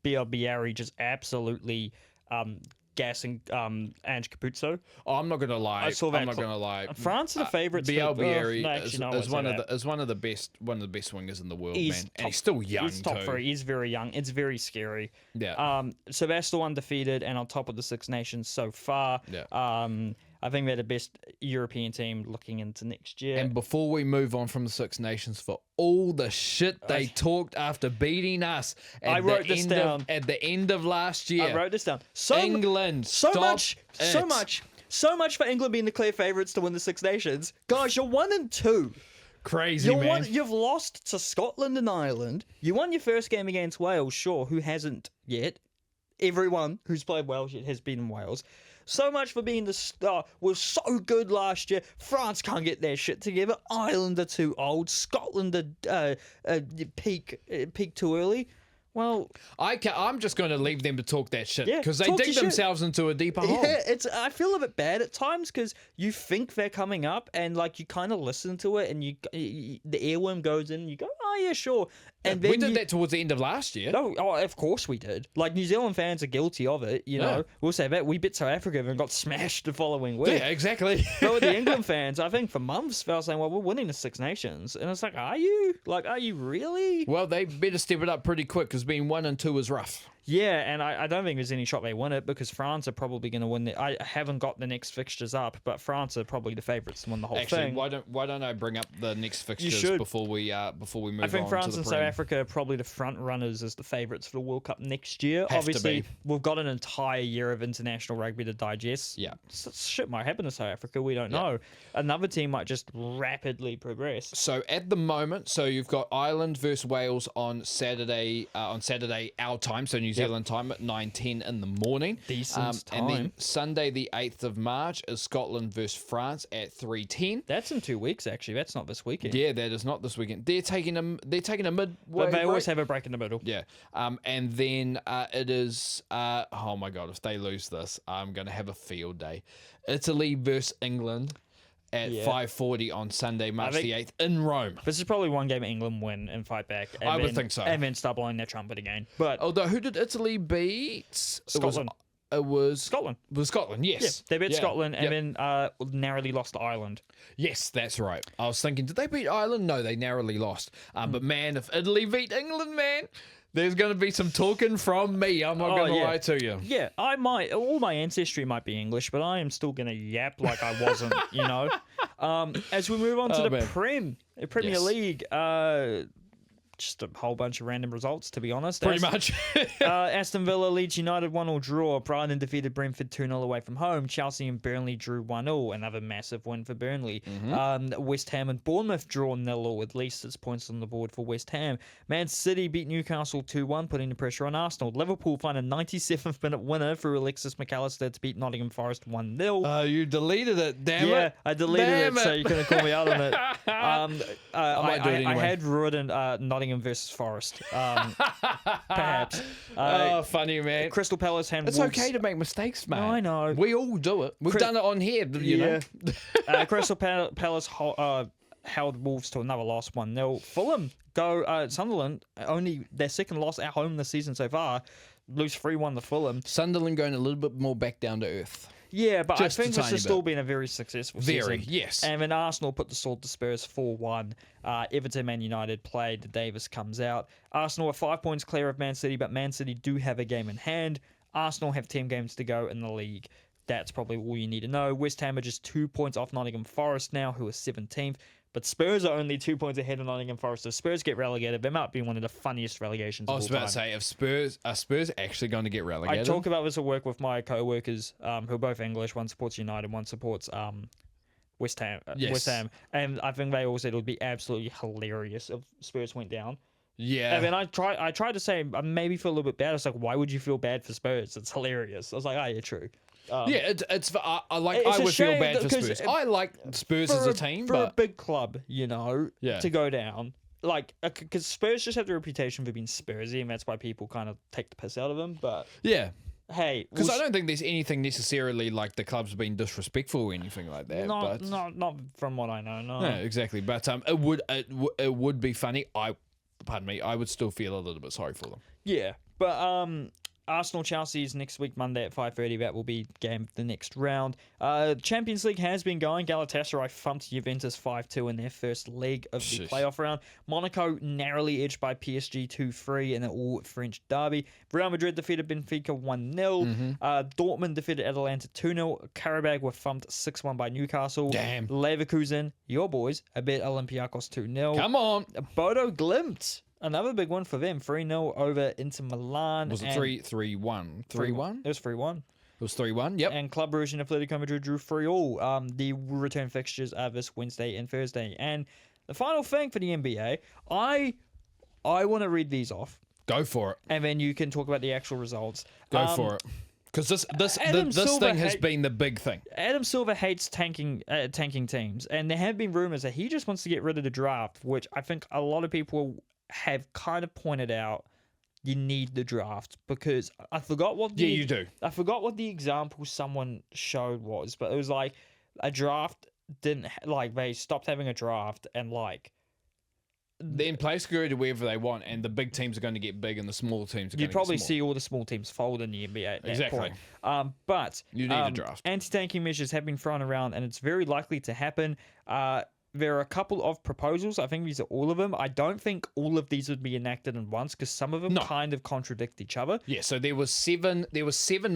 Bielbiari just absolutely gassing Ange Capuzzo. Oh, I'm not gonna lie. I saw that. I'm not gonna lie. France are the favourites. Bielbiari is one of the best wingers in the world, man. And he's still young. He's top 3. He's very young. It's very scary. Yeah. So they're still undefeated and on top of the Six Nations so far. Yeah. I think they're the best European team looking into next year. And before we move on from the Six Nations, for all the shit they talked after beating us at the end of last year. I wrote this down. England, so much for England being the clear favourites to win the Six Nations. Guys, you're 1-2. Crazy, man. You've lost to Scotland and Ireland. You won your first game against Wales, sure. Who hasn't yet? Everyone who's played Wales yet has been in Wales. So much for being the star. Was so good last year. France can't get their shit together. Ireland are too old. Scotland are peak too early. Well, I'm just going to leave them to talk that shit because they talk dig themselves into a deeper hole. Yeah, I feel a bit bad at times because you think they're coming up and like you kind of listen to it and the earworm goes in and you go, oh oh, yeah, sure. And we then did that towards the end of last year. No, oh, of course we did. Like, New Zealand fans are guilty of it, you know. We'll say that. We bit South Africa and got smashed the following week. Yeah, exactly. But with the England fans, I think for months they were saying, well, we're winning the Six Nations. And it's like, are you? Like, are you really? Well, they better step it up pretty quick because being 1 and 2 is rough. Yeah, and I don't think there's any shot they win it because France are probably going to win it. I haven't got the next fixtures up, but France are probably the favourites to win the whole thing. Why don't I bring up the next fixtures before we move on? I think France to the and South Africa are probably the front runners as the favourites for the World Cup next year. Obviously, we've got an entire year of international rugby to digest. Yeah, shit might happen to South Africa. We don't know. Another team might just rapidly progress. So at the moment, you've got Ireland versus Wales on Saturday our time, so New Zealand time at 9:10 in the morning. Decent time. And then Sunday the 8th of March is Scotland versus France at 3:10. That's in 2 weeks actually. That's not this weekend. Yeah, that is not this weekend. They're taking a midway. But they always break. have a break in the middle. Yeah. And then it is oh my god, if they lose this, I'm gonna have a field day. Italy versus England at 5:40 on Sunday, March the 8th in Rome. This is probably one game England win and fight back. And I would think so. And then start blowing their trumpet again. But although, who did Italy beat? Scotland. It was Scotland. It was Scotland, yes. Yeah, they beat Scotland and then narrowly lost to Ireland. Yes, that's right. I was thinking, did they beat Ireland? No, they narrowly lost. But man, if Italy beat England, man, there's going to be some talking from me. I'm not going to lie to you. Yeah, I might. All my ancestry might be English, but I am still going to yap like I wasn't, you know. As we move on to the Premier League, just a whole bunch of random results, to be honest. Pretty much. Aston Villa, Leeds United 1-1 draw. Brighton defeated Brentford 2-0 away from home. Chelsea and Burnley drew 1-0. Another massive win for Burnley. West Ham and Bournemouth draw 0-0 with least 6 points on the board for West Ham. Man City beat Newcastle 2-1, putting the pressure on Arsenal. Liverpool find a 97th minute winner through Alexis McAllister to beat Nottingham Forest 1-0. You deleted it, damn it. Yeah, I deleted it, so you couldn't call me out on it. I had written Nottingham versus Forest. Perhaps. Funny, man. Crystal Palace and It's Wolves. okay to make mistakes, man. I know. We all do it. We've done it on here, you know. Crystal Palace held Wolves to another loss 1-0. Fulham go Sunderland, only their second loss at home this season so far, lose 3-1 to Fulham. Sunderland going a little bit more back down to earth. Yeah, but Just I think a this has still been a very successful season. Yes. And then Arsenal put the sword to Spurs 4-1. Everton, Man United played. Davis comes out. Arsenal are 5 points clear of Man City, but Man City do have a game in hand. Arsenal have 10 games to go in the league. That's probably all you need to know. West Ham are just 2 points off Nottingham Forest now, who are 17th. But Spurs are only 2 points ahead of Nottingham Forest. If Spurs get relegated, they might be one of the funniest relegations I was of all about time. to say, are Spurs actually going to get relegated? I talk about this at work with my co-workers who are both English. One supports United, one supports West Ham. West Ham. And I think they all said it would be absolutely hilarious if Spurs went down. Yeah. And then I tried to say, I maybe feel a little bit bad. It's like, why would you feel bad for Spurs? It's hilarious. I was like, oh, yeah, true. I would feel bad for Spurs. I like Spurs as a team, but a big club, you know, Yeah. to go down. Like, because Spurs just have the reputation for being Spursy, and that's why people kind of take the piss out of them. But yeah, hey, because I don't think there's anything necessarily like the club's been disrespectful or anything like that. Not from what I know. No, yeah, exactly. But it would be funny. I would still feel a little bit sorry for them. Yeah, but Arsenal Chelsea is next week Monday at 5:30. That will be game of the next round. Champions League has been going. Galatasaray thumped Juventus 5-2 in their first leg of the playoff round. Monaco narrowly edged by PSG 2-3 in an all-French derby. Real Madrid defeated Benfica 1-0. Dortmund defeated Atalanta 2-0. Karabag were thumped 6-1 by Newcastle. Damn. Leverkusen, your boys, beat Olympiacos 2-0. Come on. Bodo Glimt. Another big one for them, 3-0 over Inter Milan. Was it 3-1? 3-1? It was 3-1. It was 3-1, yep. And Club Brugge and Atletico Madrid drew 3-3. The return fixtures are this Wednesday and Thursday. And the final thing for the NBA, I want to read these off. Go for it. And then you can talk about the actual results. Go for it. Because this thing has been the big thing. Adam Silver hates tanking teams. And there have been rumors that he just wants to get rid of the draft, which I think a lot of people have kind of pointed out you need the draft, because I forgot what the... Yeah, you do. I forgot what the example someone showed was, but it was like a draft didn't... Like, they stopped having a draft and, like, then players can go to wherever they want, and the big teams are going to get big, and the small teams are going to get small. You'd probably see all the small teams fold in the NBA at that Exactly. point. But you need a draft. Anti-tanking measures have been thrown around, and it's very likely to happen. There are a couple of proposals. I think these are all of them. I don't think all of these would be enacted at once because some of them kind of contradict each other. Yeah, so there was seven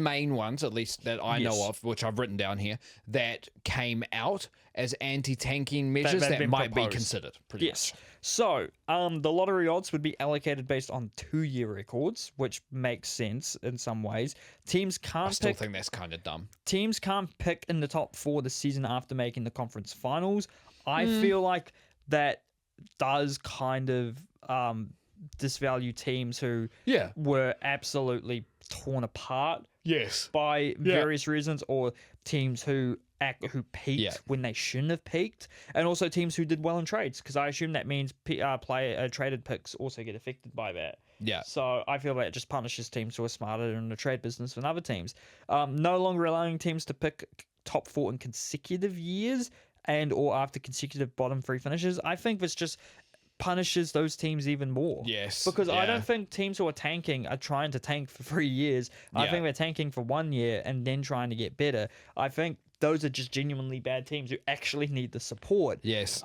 main ones, at least that I know of, which I've written down here, that came out as anti-tanking measures that might be considered. Pretty much. So, the lottery odds would be allocated based on 2-year records, which makes sense in some ways. Teams can't I still think that's kind of dumb. Teams can't pick in the top 4 the season after making the conference finals. I feel like that does kind of disvalue teams who were absolutely torn apart by various reasons, or teams who peaked when they shouldn't have peaked, and also teams who did well in trades, because I assume that means traded picks also get affected by that. Yeah. So I feel that it just punishes teams who are smarter in the trade business than other teams. No longer allowing teams to pick top 4 in consecutive years and or after consecutive bottom 3 finishes. I think this just punishes those teams even more. Yes. Because I don't think teams who are tanking are trying to tank for 3 years. I think they're tanking for 1 year and then trying to get better. I think those are just genuinely bad teams who actually need the support. Yes.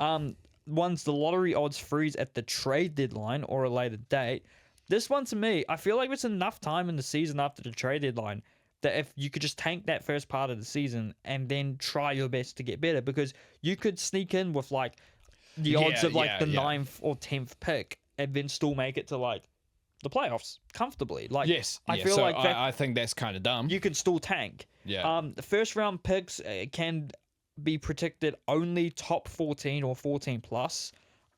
Once the lottery odds freeze at the trade deadline or a later date, this one to me, I feel like it's enough time in the season after the trade deadline that if you could just tank that first part of the season and then try your best to get better, because you could sneak in with like the odds of the 9th or 10th pick and then still make it to like the playoffs comfortably. Like, I feel like that, I think that's kind of dumb. You can still tank. Yeah. The first round picks can be protected only top 14 or 14 plus.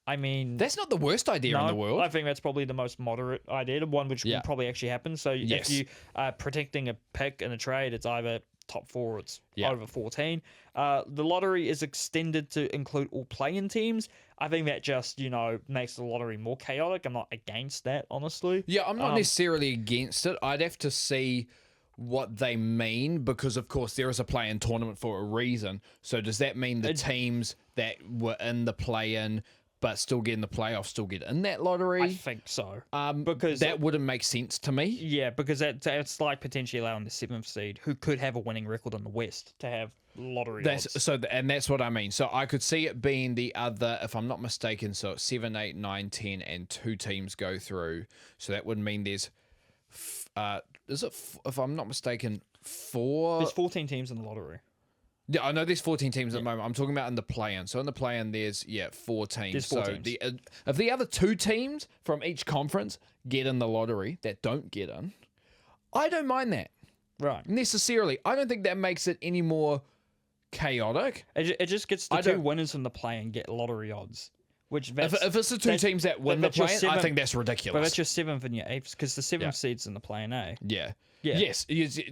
I mean, that's not the worst idea in the world. I think that's probably the most moderate idea, the one which will probably actually happen. So if you are protecting a pick in a trade, it's either top 4 or it's over 14. The lottery is extended to include all play-in teams. I think that just, makes the lottery more chaotic. I'm not against that, honestly. Yeah, I'm not necessarily against it. I'd have to see what they mean, because of course there is a play-in tournament for a reason. So does that mean the teams that were in the play-in but still get in the playoffs still get in that lottery? I think so. Because that wouldn't make sense to me. Yeah, because that's like potentially allowing the 7th seed, who could have a winning record in the West, to have lottery odds. And that's what I mean. So I could see it being the other, if I'm not mistaken, so it's 7, 8, 9, 10, and 2 teams go through. So that would mean there's, if I'm not mistaken, 4? There's 14 teams in the lottery. Yeah, I know there's 14 teams at the moment. I'm talking about in the play-in. So in the play-in, there's 4 teams. There's 4 teams. If the other 2 teams from each conference get in the lottery that don't get in, I don't mind that. Right. Necessarily. I don't think that makes it any more chaotic. It just gets the 2 winners in the play-in get lottery odds. Which if it's the 2 teams that win the play-in, I think that's ridiculous. But that's your 7th and your 8th, because the 7th seed's in the play-in A. Yeah. Yes.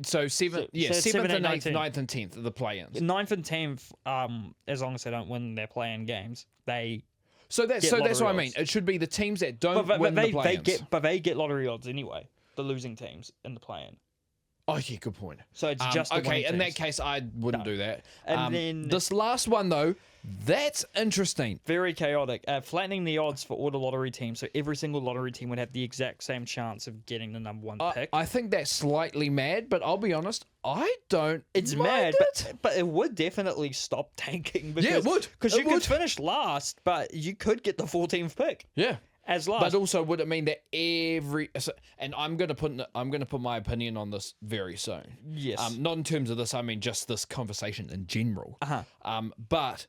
So 7th and 8th, 9th and 10th are the play-ins. 9th and 10th, as long as they don't win their play-in games, they that's what I mean. It should be the teams that don't win the play-ins. They get lottery odds anyway, the losing teams in the play-in. Oh, yeah, good point. So it's just the okay. In that case, I wouldn't do that. And then this last one, though, that's interesting. Very chaotic. Flattening the odds for all the lottery teams, so every single lottery team would have the exact same chance of getting the number 1 pick. I think that's slightly mad, but I'll be honest, I don't. It's mad, but it would definitely stop tanking. Because, it would. Because you could finish last, but you could get the 14th pick. Yeah. As last. But also, would it mean that and I'm gonna put my opinion on this very soon. Yes. Not in terms of this. I mean just this conversation in general. But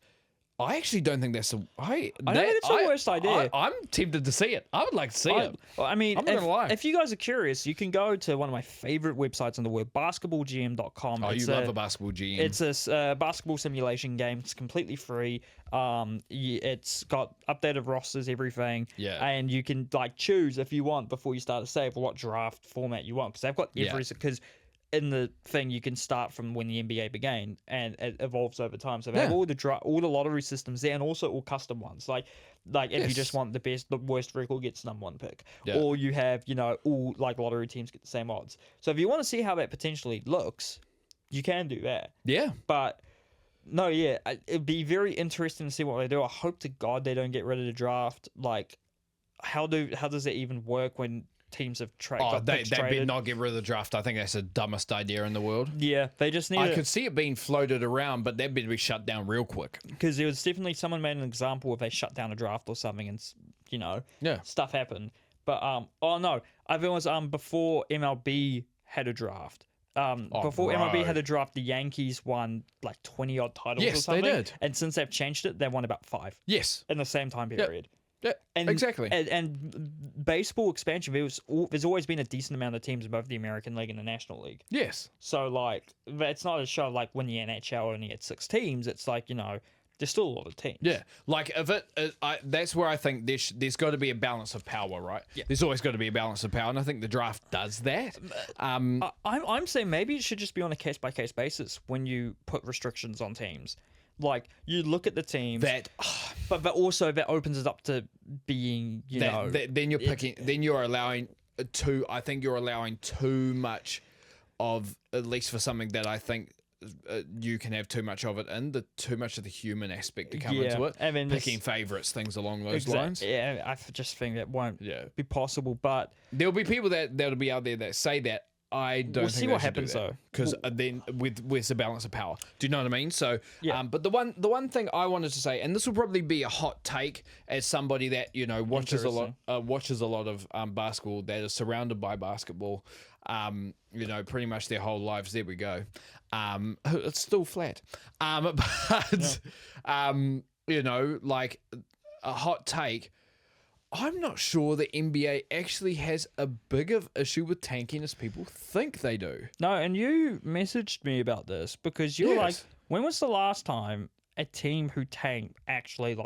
I actually don't think that's I don't think it's the worst idea. I'm tempted to see it. I would like to see it. I mean, I'm not gonna lie. If you guys are curious, you can go to one of my favorite websites in the world, basketballgm.com. Oh, you love a basketball GM. It's a basketball simulation game. It's completely free. It's got updated rosters, everything. Yeah. And you can choose if you want before you start a save what draft format you want, because they've got because in the thing you can start from when the NBA began and it evolves over time. So they have all the lottery systems there, and also all custom ones. Like if you just want the worst record gets number 1 pick, or you have all lottery teams get the same odds. So if you want to see how that potentially looks, you can do that. Yeah, but. No, it'd be very interesting to see what they do. I hope to God they don't get rid of the draft. how does it even work when teams have they better not get rid of the draft. I think that's the dumbest idea in the world. Yeah, they just need. I could see it being floated around, but that better be shut down real quick. Because there was definitely someone made an example if they shut down a draft or something, and stuff happened. But oh no, I think it was before MLB had a draft. Before MLB had a draft, the Yankees won like 20 odd titles. Yes, or something. they did. And since they've changed it, they won about 5. Yes, in the same time period. Yeah, exactly. And baseball expansion, there's always been a decent amount of teams in both the American League and the National League. Yes. So, like, it's not a show like when the NHL only had 6 teams. It's like, there's still a lot of teams. Yeah. Like, that's where I think there's got to be a balance of power, right? Yeah. There's always got to be a balance of power, and I think the draft does that. I'm saying maybe it should just be on a case-by-case basis when you put restrictions on teams. Like, you look at the teams, but also that opens it up to being, then you're picking. Then you're allowing I think you're allowing too much of, at least for something that I think you can have too much of it in, too much of the human aspect to come into it. I mean, picking favourites, things along those lines. Yeah, I just think that won't be possible. But there'll be people that'll be out there that say that. I don't we'll think see what happens though, because then with the balance of power, do you know what I mean? So, but the one thing I wanted to say, and this will probably be a hot take as somebody that watches a lot of basketball, that is surrounded by basketball, pretty much their whole lives. There we go. It's still flat, but like a hot take. I'm not sure the NBA actually has a big of issue with tanking as people think they do. No, and you messaged me about this because you were like, when was the last time a team who tanked actually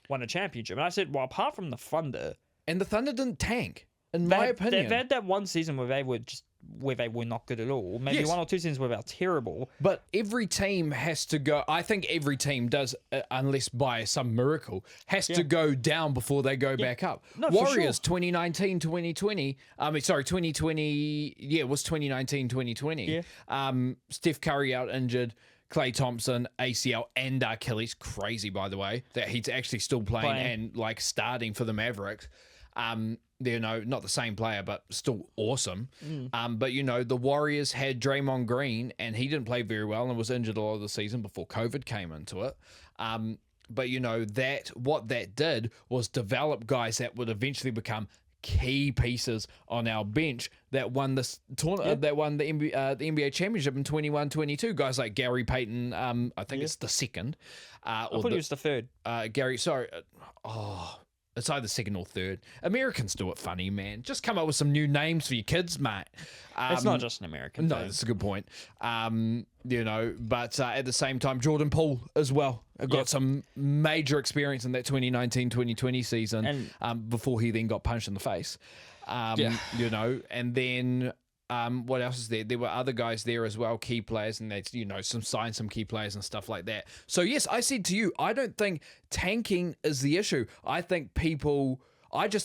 won a championship? And I said, well, apart from the Thunder. And the Thunder didn't tank, in my opinion. They had that one season where they were not good at all. Maybe 1 or 2 seasons where they were terrible. But every team has to go. I think every team does, unless by some miracle, has to go down before they go back up. No, Warriors, 2019, 2020. 2020. Yeah, it was 2019, 2020. Yeah. Steph Curry out injured. Klay Thompson, ACL and Achilles. Crazy, by the way, that he's actually still playing and starting for the Mavericks. Not the same player, but still awesome. But the Warriors had Draymond Green, and he didn't play very well and was injured a lot of the season before COVID came into it. But what that did was develop guys that would eventually become key pieces on our bench that won this tournament, that won the NBA championship in 21-22. Guys like Gary Payton, I think it's the second. I thought he was the third. It's either second or third. Americans do it funny, man. Just come up with some new names for your kids, mate. It's not just an American thing. No, that's a good point. But at the same time, Jordan Poole as well got some major experience in that 2019-2020 season before he then got punched in the face. And then... what else is there? There were other guys there as well, key players, and they, signed some key players and stuff like that. So yes, I said to you, I don't think tanking is the issue. I just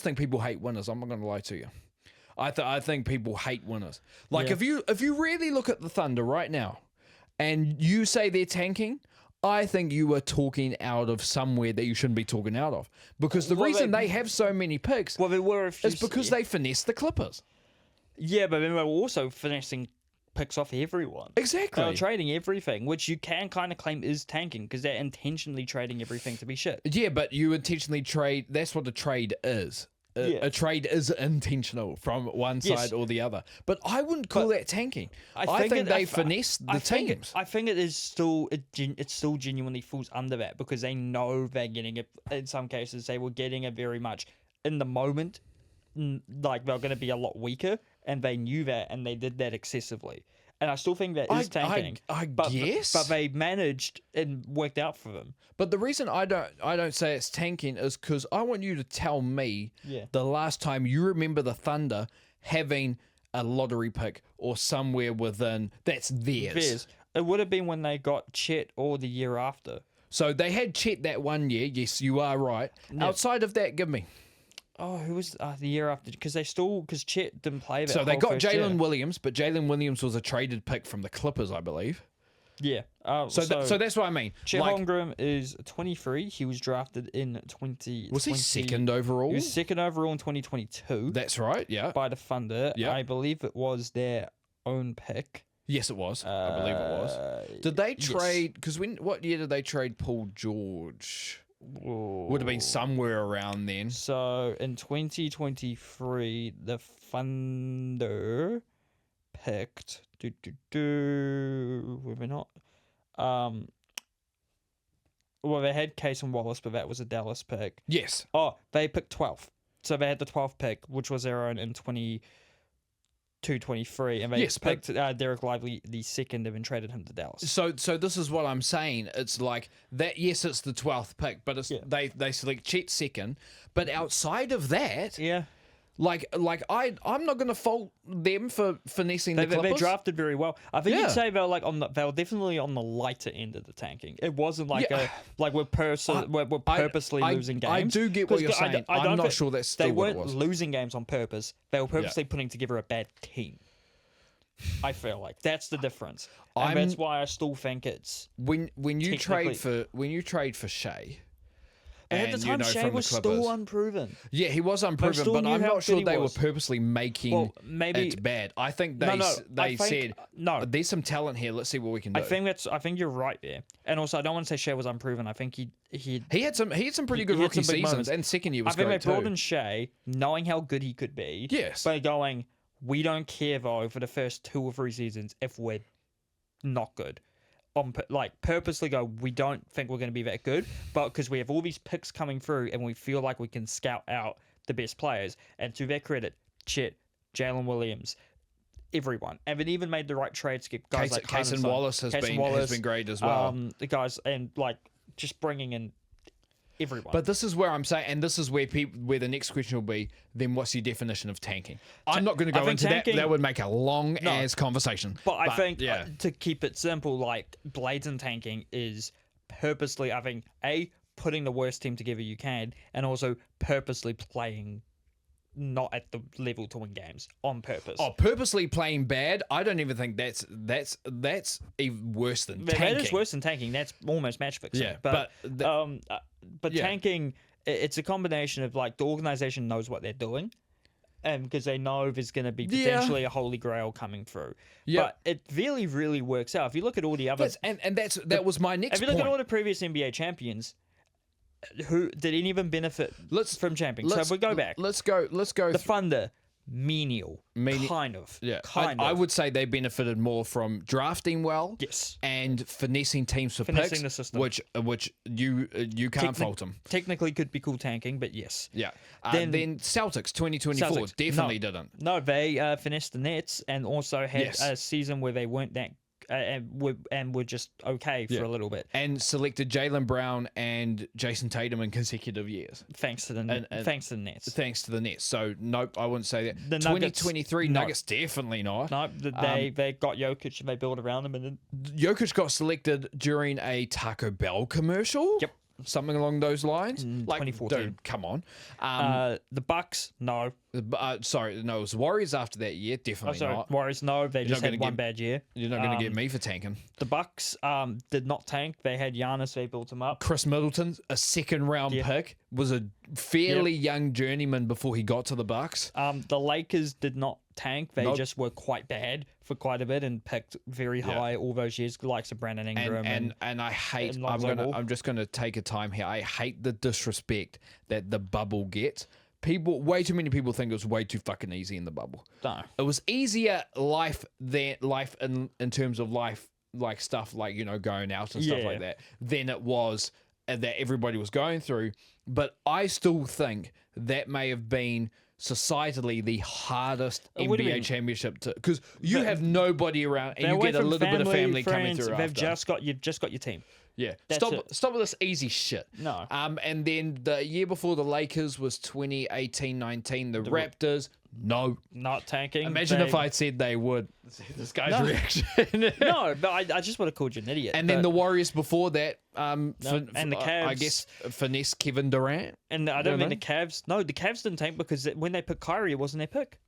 think people hate winners. I'm not going to lie to you. I think people hate winners. If you really look at the Thunder right now, and you say they're tanking, I think you are talking out of somewhere that you shouldn't be talking out of, because the reason they have so many picks is because they finessed the Clippers. Yeah, but they were also finishing picks off everyone. Exactly. They were trading everything, which you can kind of claim is tanking because they're intentionally trading everything to be shit. Yeah, but you intentionally trade. That's what a trade is. A trade is intentional from one side or the other. But I wouldn't call that tanking. I think they finessed the teams. I think it is still it still genuinely falls under that because they know they're getting it. In some cases, they were getting it very much in the moment. Like they're going to be a lot weaker, and they knew that, and they did that excessively. And I still think that is tanking. I guess, but they managed and worked out for them. But the reason I don't say it's tanking is because I want you to tell me the last time you remember the Thunder having a lottery pick or somewhere within that's theirs. It would have been when they got Chet or the year after. So they had Chet that one year. Yes, you are right. Yeah. Outside of that, give me. Oh, who was the year after? Because Chet didn't play that. So they got Jalen Williams, but Jalen Williams was a traded pick from the Clippers, I believe. Yeah. So that's what I mean. Chet Holmgren is 23. He was drafted in 2020. Was he second overall? He was second overall in 2022. That's right. Yeah. By the Thunder. Yeah. I believe it was their own pick. Yes, it was. I believe it was. Did they trade? Because what year did they trade Paul George? Whoa. Would have been somewhere around then. So in 2023, the Thunder picked. Were they not? Well, they had Case and Wallace, but that was a Dallas pick. Yes. Oh, they picked 12th. So they had the 12th pick, which was their own in 22-23, and they picked Derek Lively the second and then traded him to Dallas. So this is what I'm saying. It's like that. Yes, it's the 12th pick, but it's, they select Chet second. But outside of that, like I'm not going to fault them for finessing the Clippers. They drafted very well. I think you'd say they were definitely on the lighter end of the tanking. It wasn't like we're purposely losing games. I do get what you're saying. I'm not sure that's still what it was. They weren't losing games on purpose. They were purposely putting together a bad team. I feel like that's the difference, and that's why I still think it's when you trade for Shea. And at the time, Shea was still unproven. Yeah, he was unproven, but I'm not sure they were purposely making it bad. I think they said, there's some talent here. Let's see what we can do. I think you're right there. And also, I don't want to say Shea was unproven. I think he had some pretty good rookie seasons, and second year was great too. I think they brought in Shea, knowing how good he could be. Yes. But going, we don't care though for the first 2 or 3 seasons if we're not good. Purposely go, we don't think we're going to be that good, but because we have all these picks coming through and we feel like we can scout out the best players. And to their credit, Chet, Jalen Williams, everyone, and then even made the right trades to get guys like Case and Wallace has been great as well. The guys and just bringing in everyone. But this is where I'm saying, and this is where the next question will be, then what's your definition of tanking? I'm not going to go into that. That would make a long-ass conversation. But I think, to keep it simple, blatant tanking is purposely, I think, putting the worst team together you can, and also purposely playing not at the level to win games on purpose. Oh, purposely playing bad? I don't even think that's even worse than tanking. That is worse than tanking. That's almost match fixing. Yeah, but tanking, it's a combination of the organization knows what they're doing, and because they know there's going to be potentially a holy grail coming through. Yeah. But it really, really works out. If you look at all the others, that was my next point. If you look at all the previous NBA champions, who did any of them benefit from champions? So if we go back. Let's go. The Thunder, menial, kind of. Yeah, I would say they benefited more from drafting well, and finessing teams for picks, the system, which you can't fault them. Technically, could be called tanking, but yes. Yeah. Then Celtics 2024 definitely didn't. No, they finessed the Nets and also had a season where they weren't that. And were just okay for a little bit, and selected Jaylen Brown and Jason Tatum in consecutive years, thanks to the Nets. Thanks to the Nets. So nope, I wouldn't say that. The 2023 Nuggets definitely not. No, they got Jokic and they built around him, and then Jokic got selected during a Taco Bell commercial. Yep. Something along those lines. 2014. Dude, come on. The Bucks, no. Sorry, no, it was Warriors after that year. Definitely not. Warriors, no. They just had one bad year. You're not going to get me for tanking. The Bucks did not tank. They had Giannis. They built him up. Chris Middleton, a second-round pick, was a fairly young journeyman before he got to the Bucks. The Lakers did not tank. They just were quite bad for quite a bit and picked very high all those years, likes of Brandon Ingram. And I hate, I'm just going to take a time here. I hate the disrespect that the bubble gets. Way too many people think it was way too fucking easy in the bubble. No. It was easier life in terms of life, like stuff like, going out and stuff like that, than it was that everybody was going through. But I still think that may have been societally the hardest NBA championship because you have nobody around and you get a little bit of family coming through. You've just got your team. Yeah, stop with this easy shit. No. And then the year before the Lakers was 2018-19. The Raptors, no, not tanking. Imagine if I'd said they would. This guy's reaction. No, but I just would have called you an idiot. And then the Warriors before that, and the Cavs, I guess finesse Kevin Durant. And I don't mean the Cavs. No, the Cavs didn't tank because when they picked Kyrie, it wasn't their pick.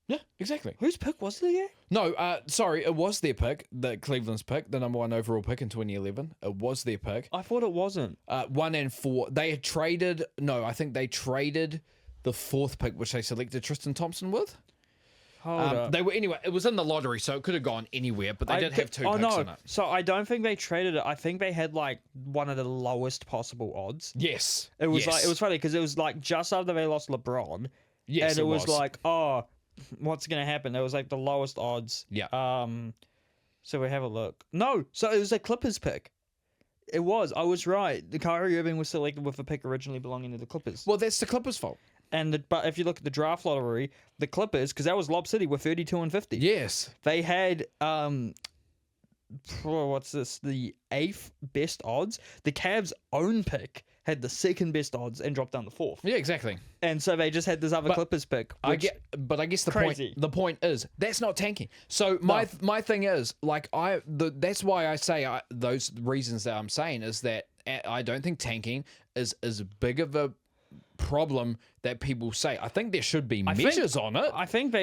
Yeah, exactly. Whose pick was it again? No, sorry, it was their pick, the Cleveland's pick, the number 1 overall pick in 2011. It was their pick. I thought it wasn't. 1 and 4. They had traded. No, I think they traded the 4th pick, which they selected Tristan Thompson with. Hold up. They were anyway. It was in the lottery, so it could have gone anywhere. But they did have 2 picks in it. So I don't think they traded it. I think they had like one of the lowest possible odds. Yes, It was yes. like it was funny because it was like just after they lost LeBron. Yes, and it was like, oh, what's gonna happen? It was like the lowest odds. Yeah. So we have a look. No, so it was a Clippers pick. It was. I was right. The Kyrie Irving was selected with a pick originally belonging to the Clippers. Well, that's the Clippers' fault. But if you look at the draft lottery, the Clippers, because that was Lob City, were 32 and 50. Yes. They had what's this? The 8th best odds. The Cavs' own pick had the 2nd best odds and dropped down to 4th. Yeah, exactly. And so they just had this other Clippers pick. I guess the point is that's not tanking. So my thing is like that's why I say those reasons that I'm saying is that I don't think tanking is as big of a problem that people say. I think there should be measures on it. I think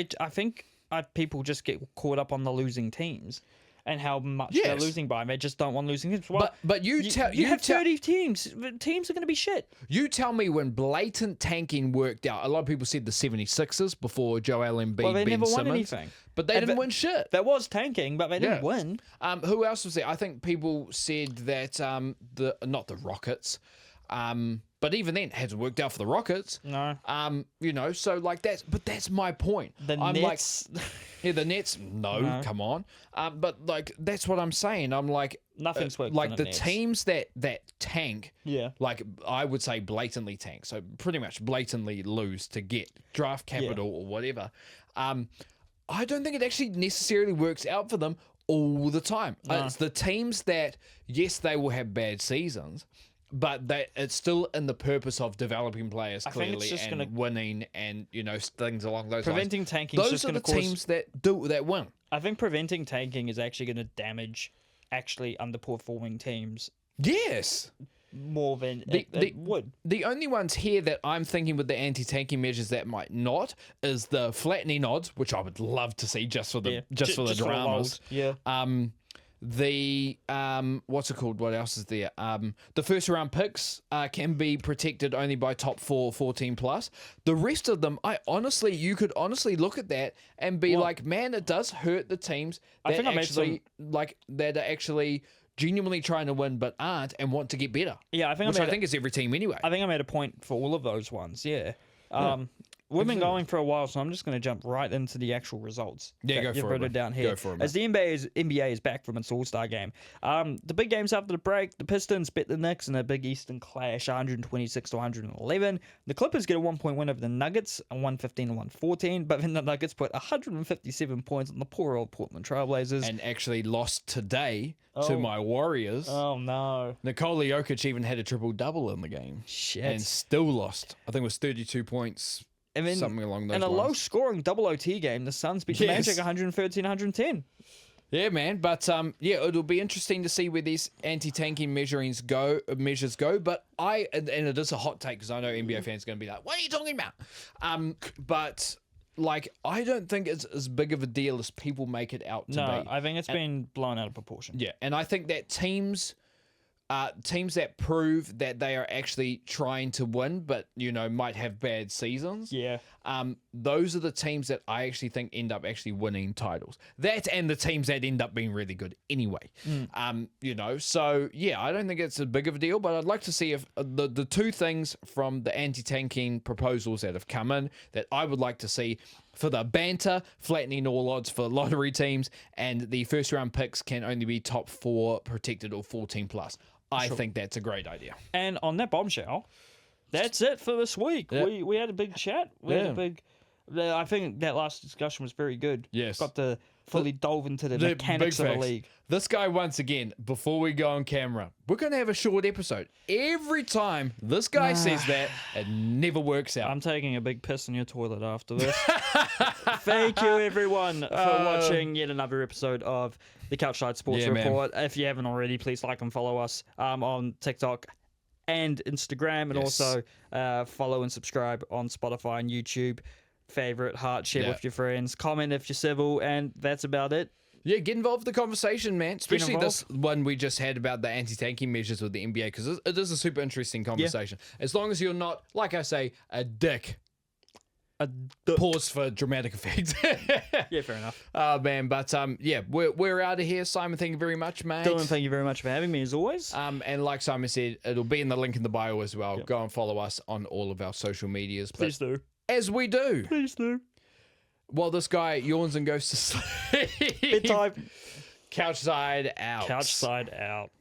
people just get caught up on the losing teams and how much they're losing by. And they just don't want losing teams. Well, but you have 30 teams. Teams are going to be shit. You tell me when blatant tanking worked out. A lot of people said the 76ers before Joel Embiid, well, they Ben never Simmons, won anything. But they didn't win shit. That was tanking, but they didn't win. Who else was there? I think people said that not the Rockets. But even then, it hasn't worked out for the Rockets. No. So like that's my point. The Nets. The Nets. No, come on. But like that's what I'm saying. I'm like nothing's worked. Like for the Nets. teams that tank. Yeah. Like I would say blatantly tank. So pretty much blatantly lose to get draft capital or whatever. I don't think it actually necessarily works out for them all the time. No. It's the teams that yes, they will have bad seasons. But it's still in the purpose of developing players clearly and winning and things along those lines. Preventing tanking. Those are the teams that win. I think preventing tanking is actually going to damage actually underperforming teams. Yes. More than it would. The only ones here that I'm thinking with the anti-tanking measures that might not is the flattening odds, which I would love to see just for the dramas. The what's it called? What else is there? The first round picks can be protected only by top 14 plus. The rest of them, you could honestly look at that and be like, man, it does hurt the teams that that are actually genuinely trying to win but aren't and want to get better. Yeah, I think is every team anyway. I think I made a point for all of those ones. Yeah. We've been going for a while, so I'm just going to jump right into the actual results. Yeah, go for it. Down here. Go for it, as the NBA is back from its All-Star game. The big games after the break, the Pistons beat the Knicks in a big Eastern clash, 126-111. The Clippers get a 1-point win over the Nuggets, 115-114, but then the Nuggets put 157 points on the poor old Portland Trailblazers. And actually lost today to my Warriors. Oh, no. Nikola Jokic even had a triple-double in the game. Shit. And still lost. I think it was 32 points. And then, something along those lines. In a low-scoring double OT game, the Suns beat the Magic 113-110. Yeah, man. But it'll be interesting to see where these anti-tanking measures go. But and it is a hot take because I know NBA fans are going to be like, "What are you talking about?" But like, I don't think it's as big of a deal as people make it out to be. No, I think it's been blown out of proportion. Yeah, and I think that teams that prove that they are actually trying to win, but might have bad seasons. Yeah. Those are the teams that I actually think end up actually winning titles. That and the teams that end up being really good anyway. So yeah, I don't think it's as big of a deal, but I'd like to see if the two things from the anti-tanking proposals that have come in that I would like to see for the banter, flattening all odds for lottery teams, and the first round picks can only be top 4 protected or 14 plus. I think that's a great idea. And on that bombshell, that's it for this week. Yep. We had a big chat. I think that last discussion was very good. Yes. Got to fully dove into the mechanics of the league. This guy, once again, before we go on camera, we're going to have a short episode. Every time this guy says that, it never works out. I'm taking a big piss in your toilet after this. Thank you, everyone, for watching yet another episode of the CouchSide Sports Report. Man. If you haven't already, please like and follow us on TikTok and Instagram, and also follow and subscribe on Spotify and YouTube. favorite, heart, share Yeah. with your friends, comment if you're civil, and that's about it. Yeah, get involved in the conversation, man. Especially involved. this one we just had about the anti-tanking measures with the NBA, because it is a super interesting conversation. As long as you're not, like I say, a dick. Pause for dramatic effect. Yeah, fair enough. Oh, man. But, yeah, we're out of here. Simon, thank you very much, mate. Dylan, thank you very much for having me, as always. And like Simon said, it'll be in the link in the bio as well. Go and follow us on all of our social medias. Please do. As we do. Please do. While this guy yawns and goes to sleep. Bedtime. CouchSide out. CouchSide out.